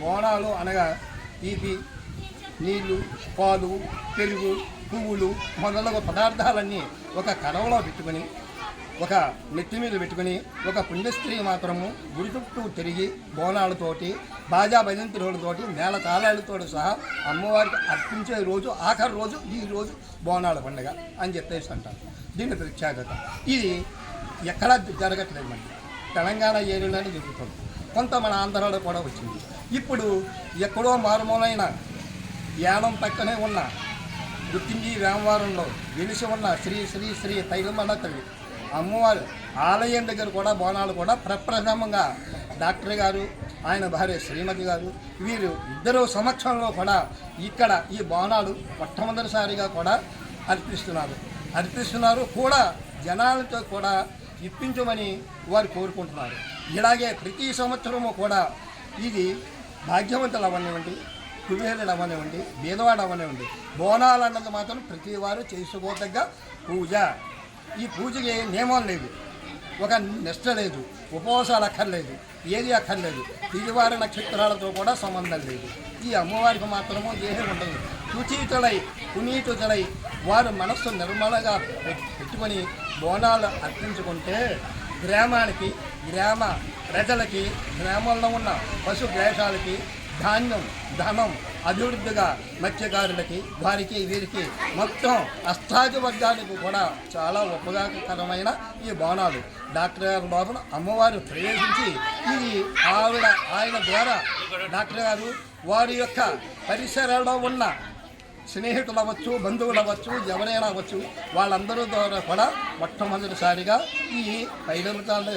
బోనాలు అనగా తీపి నీళ్ళు, పాలు, పెరుగు, పువ్వులు మొదలగు పదార్థాలన్నీ ఒక కడవలో పెట్టుకొని ఒక నెత్తి మీద పెట్టుకుని ఒక పుణ్యస్త్రీ మాత్రము గుడి చుట్టూ తిరిగి బోనాలతోటి బాజా భజంతులతోటి మేళ తాళాలతో సహా అమ్మవారికి అర్పించే రోజు ఆఖరి రోజు ఈ రోజు బోనాల పండుగ అని చెప్పేసి అంటారు. దీని ప్రత్యేకత ఇది ఎక్కడా జరగట్లేదు. మనకి తెలంగాణ ఏరియాలోనే జరుగుతుంది. కొంత మన ఆంధ్రాలో కూడా వచ్చింది. ఇప్పుడు ఎక్కడో మారుమూలైన యానం పక్కనే ఉన్న గుత్తింగి వేమవారంలో వెలిసి ఉన్న శ్రీ శ్రీ శ్రీ తైలమల్ల తల్లి అమ్మవారు ఆలయం దగ్గర కూడా బోనాలు కూడా ప్రప్రథమంగా డాక్టర్ గారు, ఆయన భార్య శ్రీమతి గారు, వీరు ఇద్దరు సమక్షంలో కూడా ఇక్కడ ఈ బోనాలు మొట్టమొదటిసారిగా కూడా అర్పిస్తున్నారు కూడా. జనాలతో కూడా ఇప్పించమని వారు కోరుకుంటున్నారు. ఇలాగే ప్రతి సంవత్సరము కూడా ఇది భాగ్యవంతులు అవనివ్వండి, కుబేరుడు అవనివ్వండి, బీదవాడు అవనివ్వండి, బోనాలు అన్నది మాత్రం ప్రతి వారు చేసుకోదగ్గ పూజ. ఈ పూజకి నియమం లేదు, ఒక నిష్ట లేదు, ఉపవాసాలు అక్కర్లేదు, ఏది అక్కర్లేదు. తిరివారి నక్షత్రాలతో కూడా సంబంధం లేదు. ఈ అమ్మవారికి మాత్రము దేహం ఉండదు. శుచీతులై పునీతులై వారు మనస్సు నిర్మలంగా పెట్టుకొని బోనాలు అర్పించుకుంటే గ్రామానికి, గ్రామ ప్రజలకి, గ్రామంలో ఉన్న పశు గ్రాసాలకి ధాన్యం, ధనం అభివృద్ధిగా మత్స్యకారులకి, వారికి, వీరికి మొత్తం అష్టాది వర్గాలకు కూడా చాలా ఉపయోగకరమైన ఈ బోనాలు. డాక్టర్ గారు లోపల అమ్మవారు ప్రవేశించి ఇది ఆయన ద్వారా డాక్టర్ గారు వారి యొక్క పరిసరాల్లో ఉన్న స్నేహితులు అవ్వచ్చు, బంధువులు అవ్వచ్చు, ఎవరైనా అవ్వచ్చు, వాళ్ళందరూ ద్వారా కూడా మొట్టమొదటిసారిగా ఈ పైడమతాల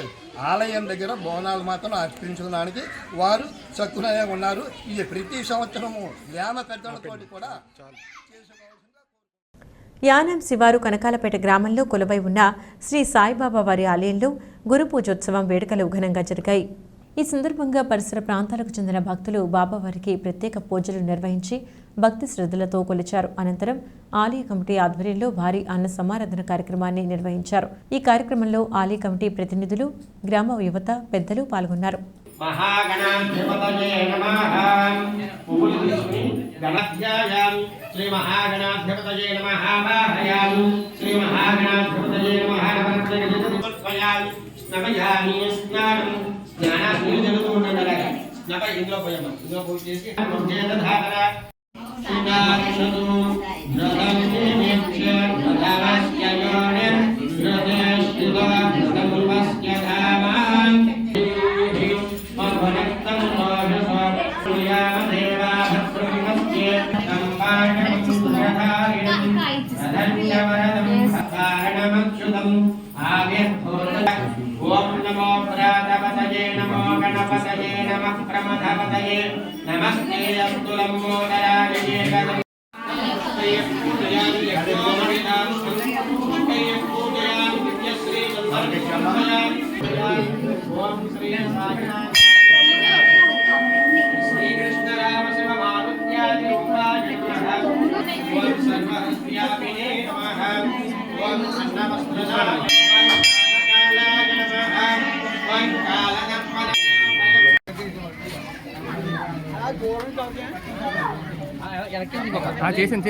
ఆలయం దగ్గర బోనాలు మాత్రం అర్పించడానికి వారు చక్కునగా ఉన్నారు. ఇది ప్రతి సంవత్సరము గ్రామ పెద్దలతో కూడా యానం శివారు కనకాలపేట గ్రామంలో కొలువై ఉన్న శ్రీ సాయిబాబా వారి ఆలయంలో గురు పూజోత్సవం వేడుకలు ఘనంగా జరిగాయి. ఈ సందర్భంగా పరిసర ప్రాంతాలకు చెందిన భక్తులు బాబావారికి ప్రత్యేక పూజలు నిర్వహించి భక్తి శ్రద్ధలతో కొలిచారు. అనంతరం ఆలయ కమిటీ ఆధ్వర్యంలో భారీ అన్న సమారాధన కార్యక్రమాన్ని నిర్వహించారు. ఈ కార్యక్రమంలో ఆలయ కమిటీ ప్రతినిధులు, గ్రామ యువత, పెద్దలు పాల్గొన్నారు. జ్ఞానాగ్ని జరుగుతూ ఉండాలి. ఇందులో పోయాము, ఇందులో పోయి చేసి గణపతయే నమః ప్రమథపతయే నమస్తే అస్తు లంబోదరాయ నమస్తే పూజయామి యజ్ఞోపవీతాం నమస్తే పూజయామి దివ్యశ్రీ నందనయామి ఓం శ్రీ సాయినాథ శ్రీకృష్ణ రామ శివ మారుత్యాది రూపాయ నమః ఓం సర్వహస్యామినే నమః ఓం సన్నవస్త్రదాయ కాలాయ నమః ఓం కాలనర్మణాయ చేశాను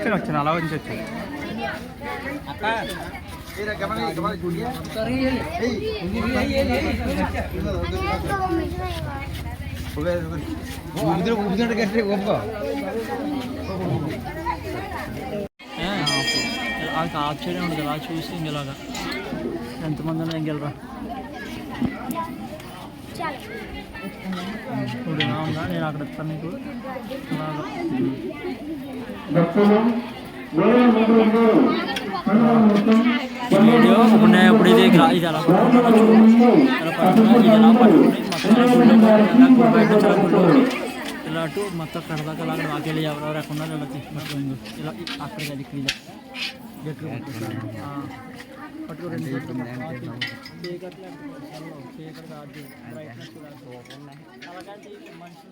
వచ్చాను అలా వచ్చి ఆశ్చర్యం ఉండదు అలా చూసి ఇంకెలాగా ఎంతమంది ఉన్నా ఇంకెళ్ళరా ఇప్పుడు ఎలా ఉందా నేను అక్కడ ఇస్తాను నీకు వీడియో ఇప్పుడు ఇది ఇది ఎలా పట్టుకున్నా ఇది ఎలా పట్టుకుని మొత్తం బయట చాలా గుళ్ళు ఇలా అటు మొత్తం కడదాకా అలాగే వాకెళ్ళి ఎవరెవరు ఎక్కడ ఉన్నారు ఇలా తీసి పట్టుకోండి ఇలా అక్కడికి అది క్లీన్ గట్లు పట్టుకో రెండు చీకట్లు చీకటి కాదు బ్రైట్నెస్ అలాగే మనిషి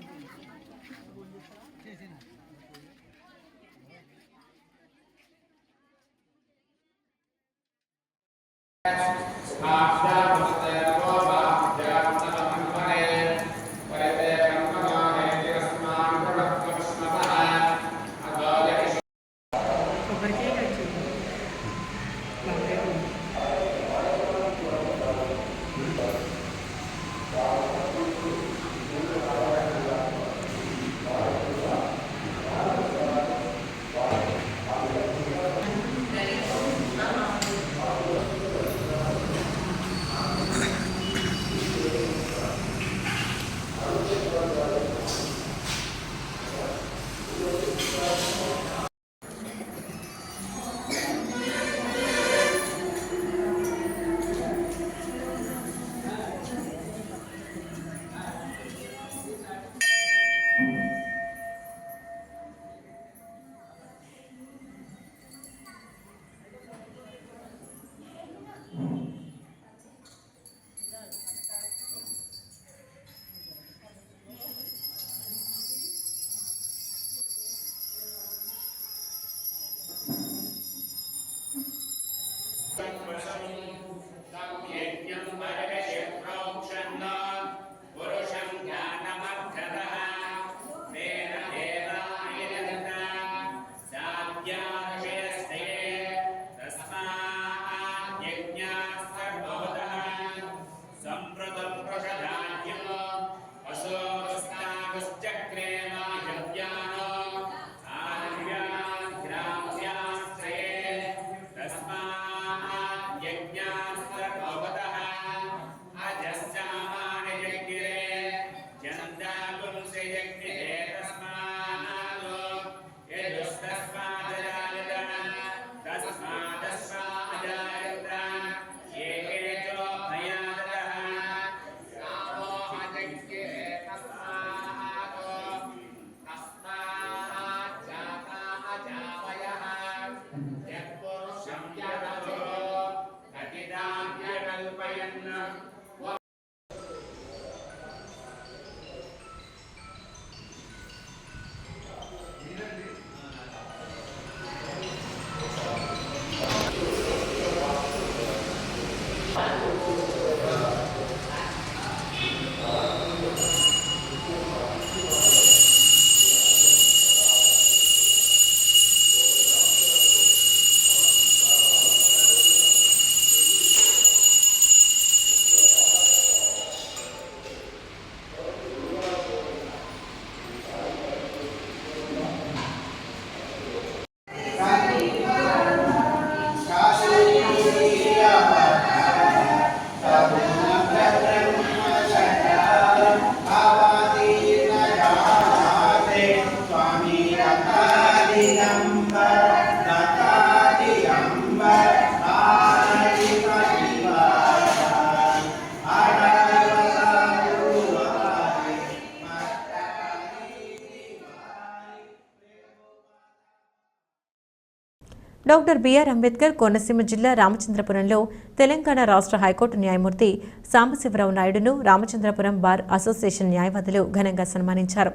డాక్టర్ బిఆర్ అంబేద్కర్ కోనసీమ జిల్లా రామచంద్రపురంలో తెలంగాణ రాష్ట్ర హైకోర్టు న్యాయమూర్తి సాంబశివరావు నాయుడును రామచంద్రపురం బార్ అసోసియేషన్ న్యాయవాదులు ఘనంగా సన్మానించారు.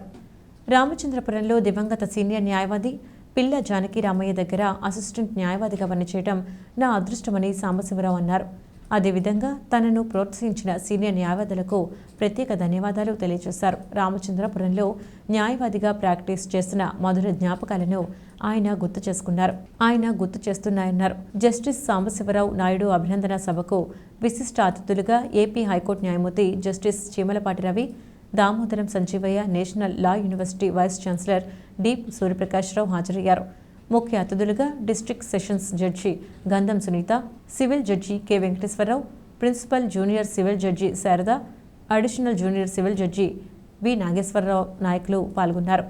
రామచంద్రపురంలో దివంగత సీనియర్ న్యాయవాది పిల్ల జానకి రామయ్య దగ్గర అసిస్టెంట్ న్యాయవాదిగా పనిచేయడం నా అదృష్టమని సాంబశివరావు అన్నారు. అదేవిధంగా తనను ప్రోత్సహించిన సీనియర్ న్యాయవాదులకు ప్రత్యేక ధన్యవాదాలు తెలియజేశారు. రామచంద్రపురంలో న్యాయవాదిగా ప్రాక్టీస్ చేస్తున్న మధుర జ్ఞాపకాలను ఆయన గుర్తు చేస్తున్నాయన్నారు. జస్టిస్ సాంబశివరావు నాయుడు అభినందన సభకు విశిష్ట అతిథులుగా ఏపీ హైకోర్టు న్యాయమూర్తి justice Cheemalapati Ravi, Damodaram Sanjeevaiah, national law university vice chancellor D Suryaprakashrao హాజరయ్యారు. ముఖ్య అతిథులుగా district sessions judge Gandham Sunitha, civil judge K Venkateswararao, principal junior civil judge Sarada, additional junior civil judge V Nageswararao నాయకులు పాల్గొన్నారు.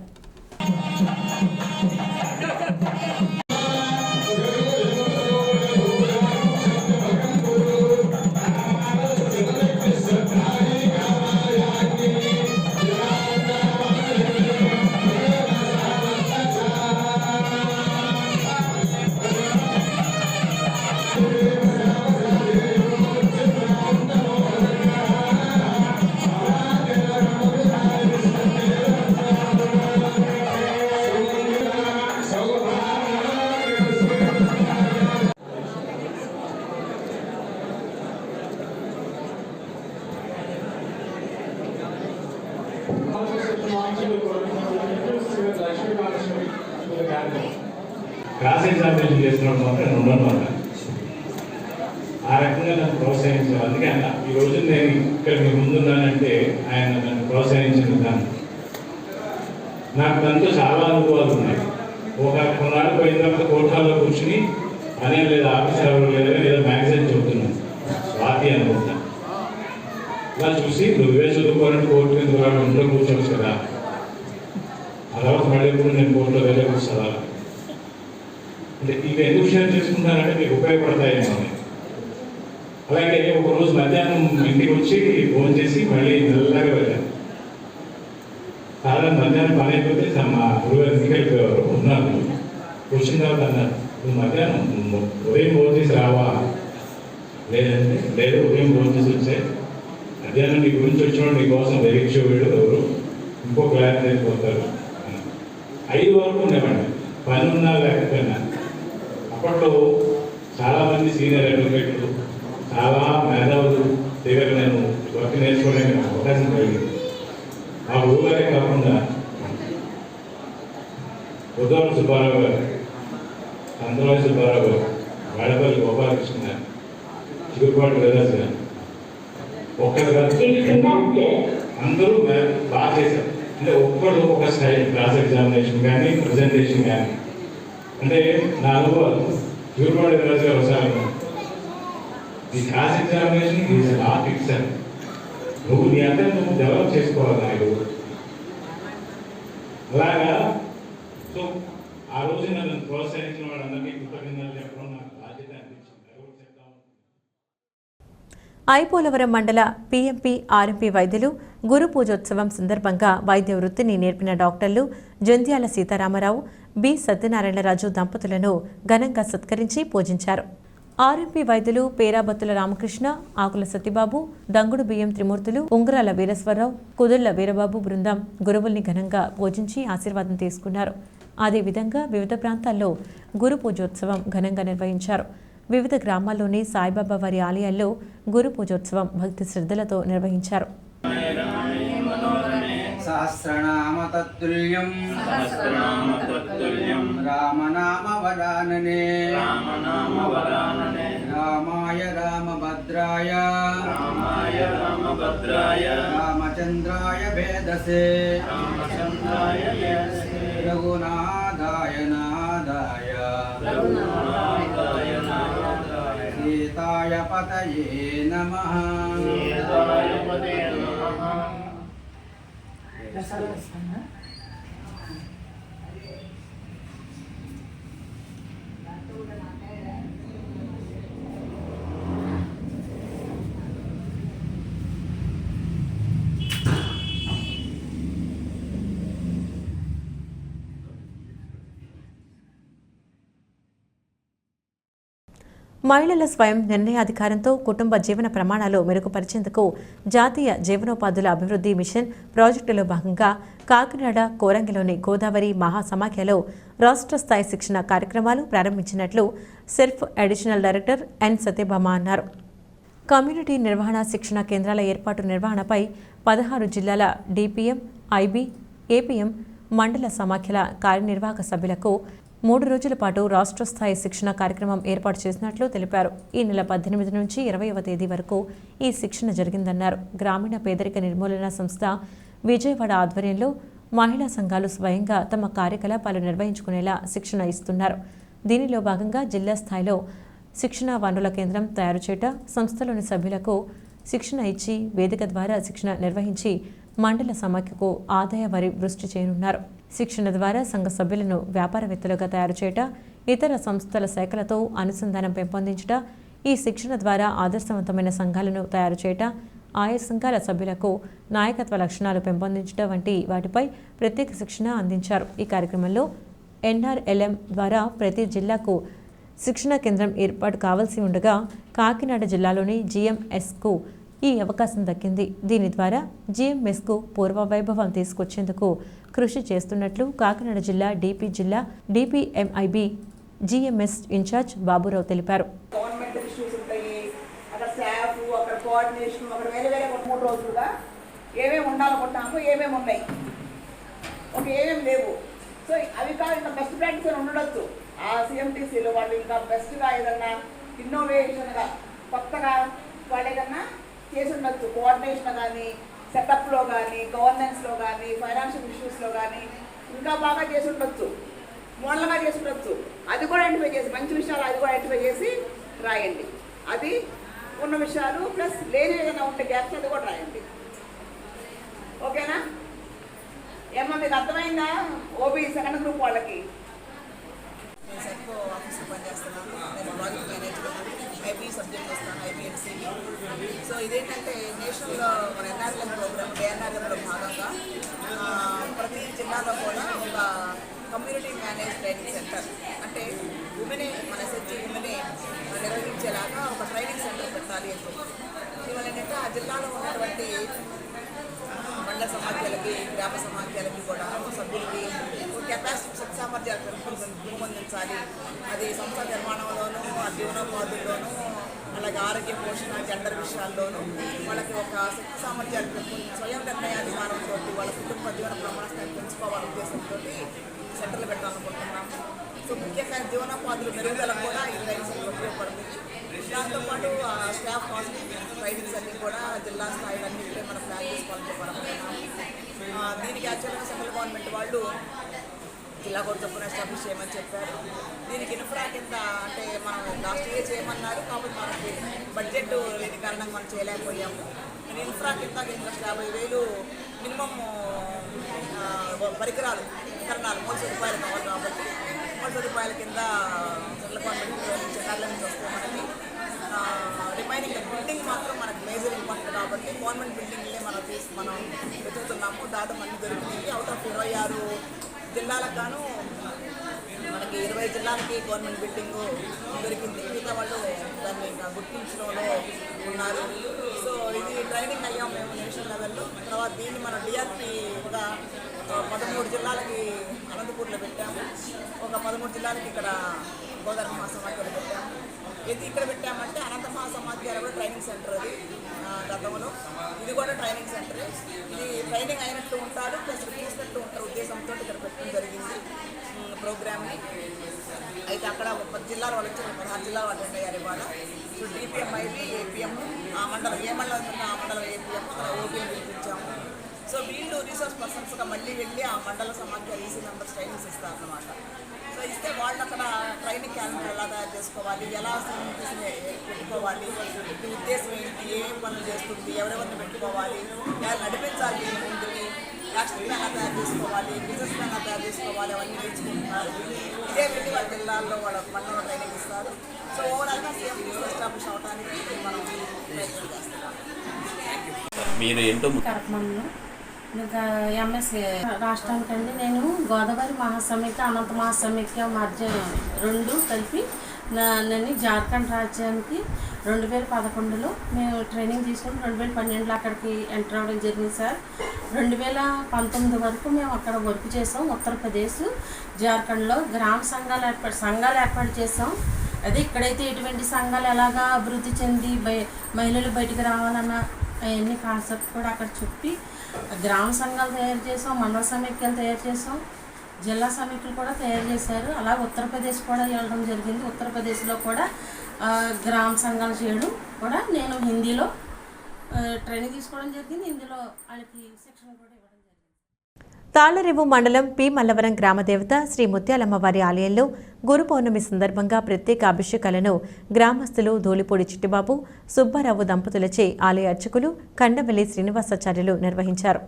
క్రాస్ ఎగ్జామినేషన్ చేసినప్పుడు మాత్రం ఉండనమాట ఆ రకంగా నన్ను ప్రోత్సహించారు. అందుకే అన్న ఈరోజు నేను ఇక్కడ మీ ముందున్నానంటే ఆయన నన్ను ప్రోత్సహించిన విధానం. నాకు దాంతో చాలా అనుభవాలు ఉన్నాయి. కొన్నాళ్ళు పోయిన తర్వాత కోర్టులో కూర్చుని అనే లేదా ఆఫీసర్ ఎవరు లేదా మ్యాగజైన్ చెబుతున్నాను స్వాతి అనుకుంటా. ఇలా చూసి నువ్వే చదువుకోవాలని కోర్టు మీద వాళ్ళు ఇంట్లో కూర్చోవచ్చు కదా, ఆ తర్వాత మళ్ళీ కూడా నేను కోర్టులో వెళ్ళే కూర్చోవాలి అంటే ఇవి ఎందుకు షేర్ చేసుకుంటానంటే మీకు ఉపయోగపడతాయేమో. అలాగే ఒకరోజు మధ్యాహ్నం ఇంటికి వచ్చి ఫోన్ చేసి మళ్ళీ మెల్లగా వెళ్ళాను. సాధారణ మధ్యాహ్నం పని అయిపోతే మా గురుగారు ఇంటికి వెళ్ళిపోయేవారు ఉన్నారు. వచ్చిన తర్వాత అన్నారు, నువ్వు మధ్యాహ్నం ఉదయం ఫోన్ చేసి రావా? లేదంటే లేదు, ఉదయం ఫోన్ చేసి వచ్చే మధ్యాహ్నం నీ గురించి వచ్చిన నీ కోసం నిరీక్షకుడు ఎవరు ఇంకో క్లాస్ అయిపోతారు. 5 వరకు ఉండేవాడి పని ఉన్నా లేకపోయినా. అప్పట్లో చాలామంది సీనియర్ అడ్వకేట్లు చాలా మేధావులు దగ్గర నేను వర్క్ నేర్చుకోవడానికి నాకు అవకాశం కలిగింది. ఆ గురువుగారే కాకుండా ఉదయం సుబ్బారావు గారు, చంద్రబాబు సుబ్బారావు గారు, వాడపల్లి గోపాలకృష్ణ గారు, చిగురుపాటి వేదాస్ గారు, ఒక్కరు అందరూ బాగా చేశారు. అంటే ఒక్కడు ఒక స్టైల్ క్లాస్ ఎగ్జామినేషన్ కానీ ప్రజెంటేషన్ కానీ. అంటే నా అనుభవాలు చిగురుపాటి వేదాస్ గారు ఒకసారి ఈ క్లాస్ ఎగ్జామినేషన్ ఈజ్ నాట్ ఫిక్సర్, నువ్వు నీ అంతా నువ్వు డెవలప్ చేసుకోవాలి నాయుడు. అలాగా సో ఆ రోజు నన్ను ప్రోత్సహించిన వాళ్ళందరికీ కృతజ్ఞతలు చెప్పడం నాకు బాధ్యత అనిపించింది. ఐపోలవరం మండల పీఎంపీ ఆర్ఎంపీ వైద్యులు గురు పూజోత్సవం సందర్భంగా వైద్య వృత్తిని నేర్పిన డాక్టర్లు జంధ్యాల సీతారామరావు, బి సత్యనారాయణరాజు దంపతులను ఘనంగా సత్కరించి పూజించారు. ఆర్ఎంపీ వైద్యులు పేరాబత్తుల రామకృష్ణ, ఆకుల సత్యబాబు, దంగుడు బియ్యం త్రిమూర్తులు, ఉంగరాల వీరేశ్వరరావు, కుదుళ్ల వీరబాబు బృందం గురువుల్ని ఘనంగా పూజించి ఆశీర్వాదం తీసుకున్నారు. అదేవిధంగా వివిధ ప్రాంతాల్లో గురు పూజోత్సవం ఘనంగా నిర్వహించారు. వివిధ గ్రామాల్లోని సాయిబాబా వారి ఆలయాల్లో గురు పూజోత్సవం భక్తి శ్రద్ధలతో నిర్వహించారు. సహస్రనామ తత్తుల్యం రామనామ వరాననే రామాయ రామభద్రాయ రామచంద్రాయ భేదసే రఘునాథాయ నాదాయ సీతాయ పతయే నమః. మహిళల స్వయం నిర్ణయాధికారంతో కుటుంబ జీవన ప్రమాణాలు మెరుగుపరిచేందుకు జాతీయ జీవనోపాధుల అభివృద్ధి మిషన్ ప్రాజెక్టులో భాగంగా కాకినాడ కోరంగిలోని గోదావరి మహాసమాఖ్యలో రాష్ట్ర స్థాయి శిక్షణ కార్యక్రమాలు ప్రారంభించినట్లు self additional director N Satyabhama అన్నారు. కమ్యూనిటీ నిర్వహణ శిక్షణ కేంద్రాల ఏర్పాటు నిర్వహణపై 16 జిల్లాల డిపిఎం, ఐబీ, ఏపీఎం మండల సమాఖ్యల కార్యనిర్వాహక సభ్యులకు 3 రోజుల పాటు రాష్ట్ర స్థాయి శిక్షణ కార్యక్రమం ఏర్పాటు చేసినట్లు తెలిపారు. ఈ నెల 18 నుంచి 20వ తేదీ వరకు ఈ శిక్షణ జరిగిందన్నారు. గ్రామీణ పేదరిక నిర్మూలన సంస్థ విజయవాడ ఆధ్వర్యంలో మహిళా సంఘాలు స్వయంగా తమ కార్యకలాపాలు నిర్వహించుకునేలా శిక్షణ ఇస్తున్నారు. దీనిలో భాగంగా జిల్లా స్థాయిలో శిక్షణ వనరుల కేంద్రం తయారు చేయట, సంస్థలోని సభ్యులకు శిక్షణ ఇచ్చి వేదిక ద్వారా శిక్షణ నిర్వహించి మండల సమాఖ్యకు ఆదాయ వరి వృష్టి చేయనున్నారు. శిక్షణ ద్వారా సంఘ సభ్యులను వ్యాపారవేత్తలుగా తయారు చేయట, ఇతర సంస్థల శాఖలతో అనుసంధానం పెంపొందించట, ఈ శిక్షణ ద్వారా ఆదర్శవంతమైన సంఘాలను తయారు చేయట, ఆయా సంఘాల సభ్యులకు నాయకత్వ లక్షణాలు పెంపొందించడం వంటి వాటిపై ప్రత్యేక శిక్షణ అందించారు. ఈ కార్యక్రమంలో NRLM ద్వారా ప్రతి జిల్లాకు శిక్షణ కేంద్రం ఏర్పాటు కావాల్సి ఉండగా కాకినాడ జిల్లాలోని GMSకు ఈ అవకాశం దక్కింది. దీని ద్వారా GMSకు పూర్వ వైభవం తీసుకొచ్చేందుకు కృషి చేస్తున్నట్లు కాకినాడ జిల్లా DPMIB GMS ఇన్ఛార్జ్ బాబురావు తెలిపారు. గవర్నమెంట్ ఇష్యూస్ ఉంటాయి, అక్కడ స్టాఫ్, అక్కడ కోఆర్డినేషన్, అక్కడ వేరే 3 రోజులుగా ఏమేమి ఉండాలనుకుంటున్నాము, ఏమేమి ఉన్నాయి, ఏమేమి లేవు. సో అవి కాదు, ఇంకా బెస్ట్ ప్రాక్టీస్ అని ఉండొచ్చు. ఆ CMTCలో వాళ్ళు ఇంకా బెస్ట్గా ఏదన్నా ఇన్నోవేషన్గా కొత్తగా వాళ్ళు ఏదన్నా చేసి ఉండొచ్చు. కోఆర్డినేషన్ కానీ, సెటప్లో కానీ, గవర్నెన్స్లో కానీ, ఫైనాన్షియల్ ఇష్యూస్లో కానీ ఇంకా బాగా చేసి ఉండొచ్చు, మోడల్గా చేసి ఉండొచ్చు. అది కూడా ఐడెంటిఫై చేసి, మంచి విషయాలు అది కూడా ఐడెంటిఫై చేసి రాయండి. అది ఉన్న విషయాలు ప్లస్ లేని ఏదైనా ఉంటే గ్యాప్స్ అది కూడా రాయండి. ఓకేనా? ఏమో మీకు అర్థమైందా? ఓబీ సెకండ్ గ్రూప్ వాళ్ళకి నేను సెట్కో ఆఫీస్లో పనిచేస్తున్నాను. నేను ప్రాజెక్ట్ మేనేజర్, ఐబీ సబ్జెక్ట్ వస్తాను, IBMC. సో ఇదేంటంటే నేషనల్ మన NRLM ప్రోగ్రామ్, KNRLMలో భాగంగా ప్రతి జిల్లాలో కూడా ఒక కమ్యూనిటీ మేనేజ్ ట్రైనింగ్ సెంటర్, అంటే ఉమెనే మన SHG ఉమెనే నిర్వహించేలాగా ఒక ట్రైనింగ్ సెంటర్ పెట్టాలి అని. దీనివల్ల ఏంటంటే ఆ జిల్లాలో ఉన్నటువంటి మండల సమాఖ్యలకి, గ్రామ సమాఖ్యలకి కూడా సభ్యులకి కెపాసిటీ, శక్తి సామర్థ్యాలు పెంపొందించాలి. అది సంస్థ నిర్మాణంలోనూ, జీవనోపాధుల్లోనూ, అలాగే ఆరోగ్య పోషణ, జెండర్ విషయాల్లోనూ వాళ్ళకి ఒక శక్తి సామర్థ్యాలు పెంపొంది స్వయం నిర్ణయాధికారంతో వాళ్ళ కుటుంబ జీవన ప్రమాణాన్ని పెంచుకోవాలనే ఉద్దేశంతో సెంటర్లు పెట్టాలనుకుంటున్నాము. సో ముఖ్యంగా జీవనోపాధులు మెరుగుదల కూడా ఈ ట్రైనింగ్స్ ఉపయోగపడుతుంది. దాంతోపాటు స్టాఫ్ ట్రైనింగ్స్ అన్నీ కూడా జిల్లా స్థాయిలో అన్నింటినీ మనం ప్లాన్ చేసుకోవాలని పడుతున్నాము. దీనికి యాక్చువల్గా సెంట్రల్ గవర్నమెంట్ వాళ్ళు జిల్లా కోర్టు చొప్పున ఎస్టాబ్లిష్ చేయమని చెప్పారు. దీనికి ఇన్ఫ్రా కింద, అంటే మనం లాస్ట్ ఇయర్ చేయమన్నారు, కాబట్టి మనకి బడ్జెట్ లేని కారణంగా మనం చేయలేకపోయాము. ఇన్ఫ్రా కింద 50,000 మినిమం పరికరాలు, ఉపకరణాలు, మూల సదుపాయాలు కావాలి. కాబట్టి మూల సదుపాయాల కింద సెంట్రల్ గవర్నమెంట్ చెన్నాల నుంచి వస్తే మనకి రిమైనింగ్ బిల్డింగ్ మాత్రం మనకు మేజర్ ఇంపార్టెంట్. కాబట్టి గవర్నమెంట్ బిల్డింగ్లే మనం వెతుకుతున్నాము. దాదాపు అన్ని దొరికింది. అవుట్ ఆఫ్ 26 జిల్లాలకు గాను మనకి 20 జిల్లాలకి గవర్నమెంట్ బిల్డింగ్ దొరికింది. మిగతా వాళ్ళు దాన్ని ఇంకా గుర్తించడంలో ఉన్నారు. సో ఇది ట్రైనింగ్ అయ్యాం మేము నేషనల్ లెవెల్లో. తర్వాత దీన్ని మనం DRPగా 13 జిల్లాలకి అనంతపూర్లో పెట్టాము, ఒక 13 జిల్లాలకి ఇక్కడ గోదావరి మహాసమాఖ్యలో పెట్టాము. ఇది ఇక్కడ పెట్టామంటే అనంత మహాసమాఖ్యలో కూడా ట్రైనింగ్ సెంటర్ అది గతంలో, ఇది కూడా ట్రైనింగ్ సెంటర్. ఇది ట్రైనింగ్ అయినట్టు ఉంటారు, ప్లస్ చూసినట్టు ఉంటారు ఉద్దేశంతో ఇక్కడ పెట్టడం జరిగింది ప్రోగ్రామ్ని. అయితే అక్కడ 10 జిల్లాల వాళ్ళు వచ్చి 16 జిల్లాలు అటెండ్ అయ్యారు ఇవాళ. సో DPMIB, APM, ఆ మండలం ఏ మండలం ఉందో ఆ మండలం APM, అక్కడ OBని పిలిపించాము. సో వీళ్ళు రీసోర్స్ పర్సన్స్గా మళ్ళీ వెళ్ళి ఆ మండల సమాఖ్య EC మెంబర్స్ ట్రైనింగ్స్ ఇస్తారు అన్నమాట. సో ఇస్తే వాళ్ళు అక్కడ ట్రైనింగ్ క్యాలెండర్ ఎలా తయారు చేసుకోవాలి, ఎలా పెట్టుకోవాలి, ఉద్దేశం ఏంటి, ఏ పనులు చేస్తుంది, ఎవరెవరిని పెట్టుకోవాలి, ఎలా నడిపించాలి, ముందుకి యాక్షన్ ప్లాన్ ఎలా తయారు చేసుకోవాలి, బిజినెస్ ప్లాన్ ఎలా తయారు చేసుకోవాలి, అవన్నీ నేర్చుకుంటున్నారు. ఇదే వెళ్ళి వాళ్ళ జిల్లాల్లో వాళ్ళ మండలంలో ట్రైనింగ్ ఇస్తారు. సో ఓవరాల్గా CMTC ఎస్టాబ్లిష్ అవడానికి మనం ప్రయత్నం చేస్తున్నాం. మీరు ఏంటో ఇంకా MSc రాష్ట్రానికండి. నేను గోదావరి మహాసమైక్య, అనంత మహాసమైక్య మధ్య 2 కలిపి నన్ను జార్ఖండ్ రాజ్యానికి 2011లో మేము ట్రైనింగ్ తీసుకొని 2012లో అక్కడికి ఎంటర్ అవ్వడం జరిగింది సార్. 2019 వరకు మేము అక్కడ వర్క్ చేసాం. ఉత్తరప్రదేశ్, జార్ఖండ్లో గ్రామ సంఘాలు ఏర్పాటు చేసాం. అదే ఇక్కడైతే ఎటువంటి సంఘాలు ఎలాగా అభివృద్ధి చెంది మహిళలు బయటికి రావాలన్న అవన్నీ కాన్సెప్ట్ కూడా అక్కడ చెప్పి గ్రామ సంఘాలు తయారు చేసాం, మండల సమైక్యాలు తయారు చేసాం, జిల్లా సమైక్యలు కూడా తయారు చేశారు. అలా ఉత్తరప్రదేశ్ కూడా వెళ్ళడం జరిగింది. ఉత్తరప్రదేశ్లో కూడా గ్రామ సంఘాలు చేయడం కూడా నేను హిందీలో ట్రైనింగ్ తీసుకోవడం జరిగింది. హిందీలో వాళ్ళకి శిక్షణ కూడా ఇవ్వడం జరిగింది. తాళ్లరేవు మండలం పి మల్లవరం గ్రామదేవత శ్రీ ముత్యాలమ్మవారి ఆలయంలో గురు పౌర్ణమి సందర్భంగా ప్రత్యేక అభిషేకాలను గ్రామస్తులు ధూళిపూడి చిట్టిబాబు, సుబ్బారావు దంపతులచే ఆలయ అర్చకులు కండవల్లి శ్రీనివాసాచార్యులు నిర్వహించారు.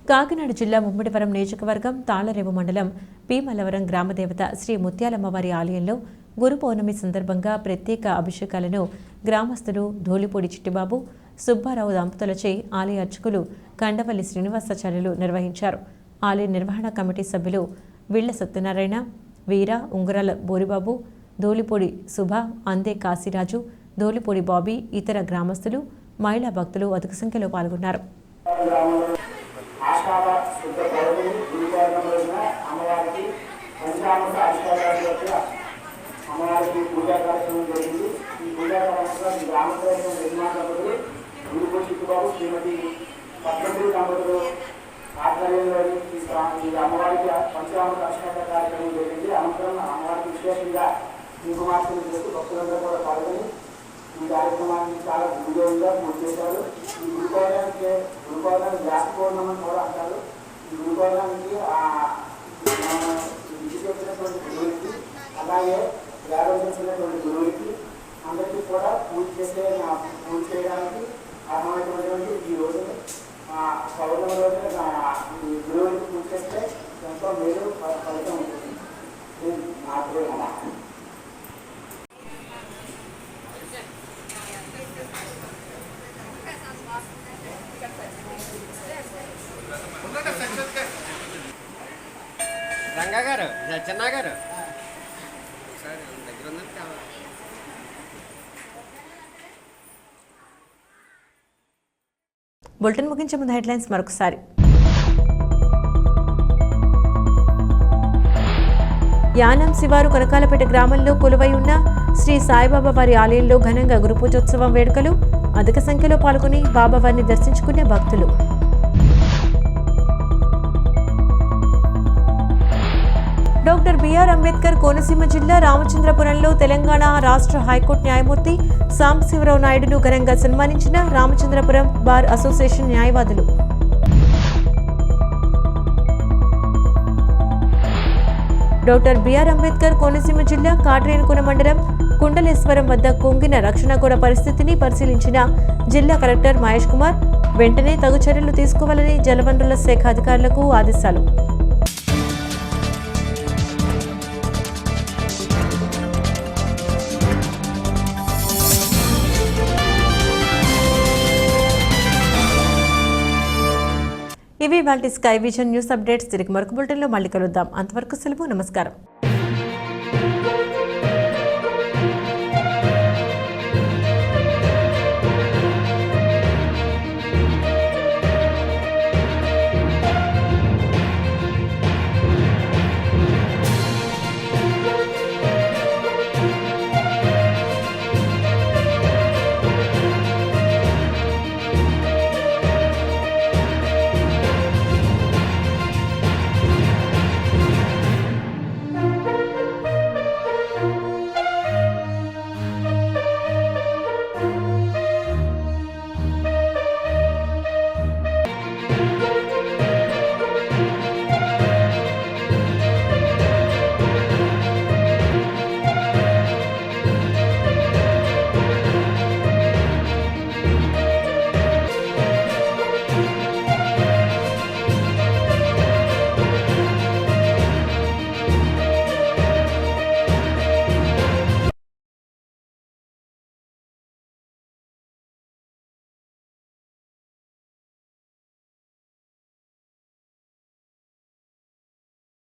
కాకినాడ జిల్లా ముమ్మిడివరం నియోజకవర్గం తాళ్లరేవు మండలం పి మల్లవరం గ్రామదేవత శ్రీ ముత్యాలమ్మవారి ఆలయంలో గురు పౌర్ణమి సందర్భంగా ప్రత్యేక అభిషేకాలను గ్రామస్తులు ధూళిపూడి చిట్టిబాబు, సుబ్బారావు దంపతులచే ఆలయ అర్చకులు కండవల్లి శ్రీనివాసాచార్యులు నిర్వహించారు. ఆలయ నిర్వహణ కమిటీ సభ్యులు విళ్ల సత్యనారాయణ, వీర, ఉంగరాల బోరిబాబు, ధూళిపూడి సుభ, అందే కాశీరాజు, ధూళిపూడి బాబీ, ఇతర గ్రామస్తులు, మహిళా భక్తులు అధిక సంఖ్యలో పాల్గొన్నారు. ఆషాఢ శుద్ధ పౌర్ణమి గురువారం రోజున అమ్మవారికి పంచామృత అభిషేకాల యొక్క అమ్మవారికి పూజా కార్యక్రమం జరిగింది. ఈ పూజా కార్యక్రమంలో ఈ గ్రామదేవత నిర్మాణకులు గురుపూడి చిట్టుబాబు, శ్రీమతి పద్మశ్రీ దంపతులు ఆధ్వర్యంలోని ఈ అమ్మవారికి పంచామృత అభిషేక కార్యక్రమం జరిగింది. అనంతరం అమ్మవారికి విశేషంగా కుంకుమార్చన చేస్తూ భక్తులందరూ కూడా పాల్గొని ఈ కార్యక్రమాన్ని చాలా విజయంగా పూర్తి చేశారు. ఈ గురుపౌర్ణానికి వ్యాస పౌర్ణమని కూడా అంటారు. ఈ గురుపౌర్ణానికి విధి చెప్పినటువంటి గురువులకి, అలాగే వేదం చెప్పినటువంటి గురువులకి అందరికీ కూడా పూజ చేయడానికి అర్హమైనటువంటి ఈ రోజు పౌర్ణమి రోజున ఈ గురువులకి పూజ చేస్తే ఎంతో మేలు ఫలితం ఉంటుంది. నాకు రంగా గారు, చెన్నా గారు దగ్గర ఉందని కావాలి. బులెటిన్ ముగించే ముందు హెడ్లైన్స్ మరొకసారి. యానం శివారు కనకాలపేట గ్రామంలో కొలువై ఉన్న శ్రీ సాయిబాబా వారి ఆలయంలో ఘనంగా గురుపూజోత్సవం వేడుకలు. అధిక సంఖ్యలో పాల్గొని బాబావారిని దర్శించుకునే భక్తులు. డాక్టర్ బిఆర్ అంబేద్కర్ కోనసీమ జిల్లా రామచంద్రపురంలో తెలంగాణ రాష్ట్ర హైకోర్టు న్యాయమూర్తి సాంబశివరావు నాయుడును ఘనంగా సన్మానించిన రామచంద్రపురం బార్ అసోసియేషన్ న్యాయవాదులు. డాక్టర్ బిఆర్ అంబేద్కర్ కోనసీమ జిల్లా కాట్రేనుకున మండలం కుండలేశ్వరం వద్ద కుంగిన రక్షణ గోడ పరిస్థితిని పరిశీలించిన జిల్లా కలెక్టర్ మహేష్ కుమార్ వెంటనే తగు చర్యలు తీసుకోవాలని జలవనరుల శాఖ అధికారులకు ఆదేశాలు. ఇవి వాటి స్కై విజన్ న్యూస్ అప్డేట్స్. తిరిగి మరొక బులెటిన్లో మళ్ళీ కలుద్దాం. అంతవరకు సెలవు. నమస్కారం.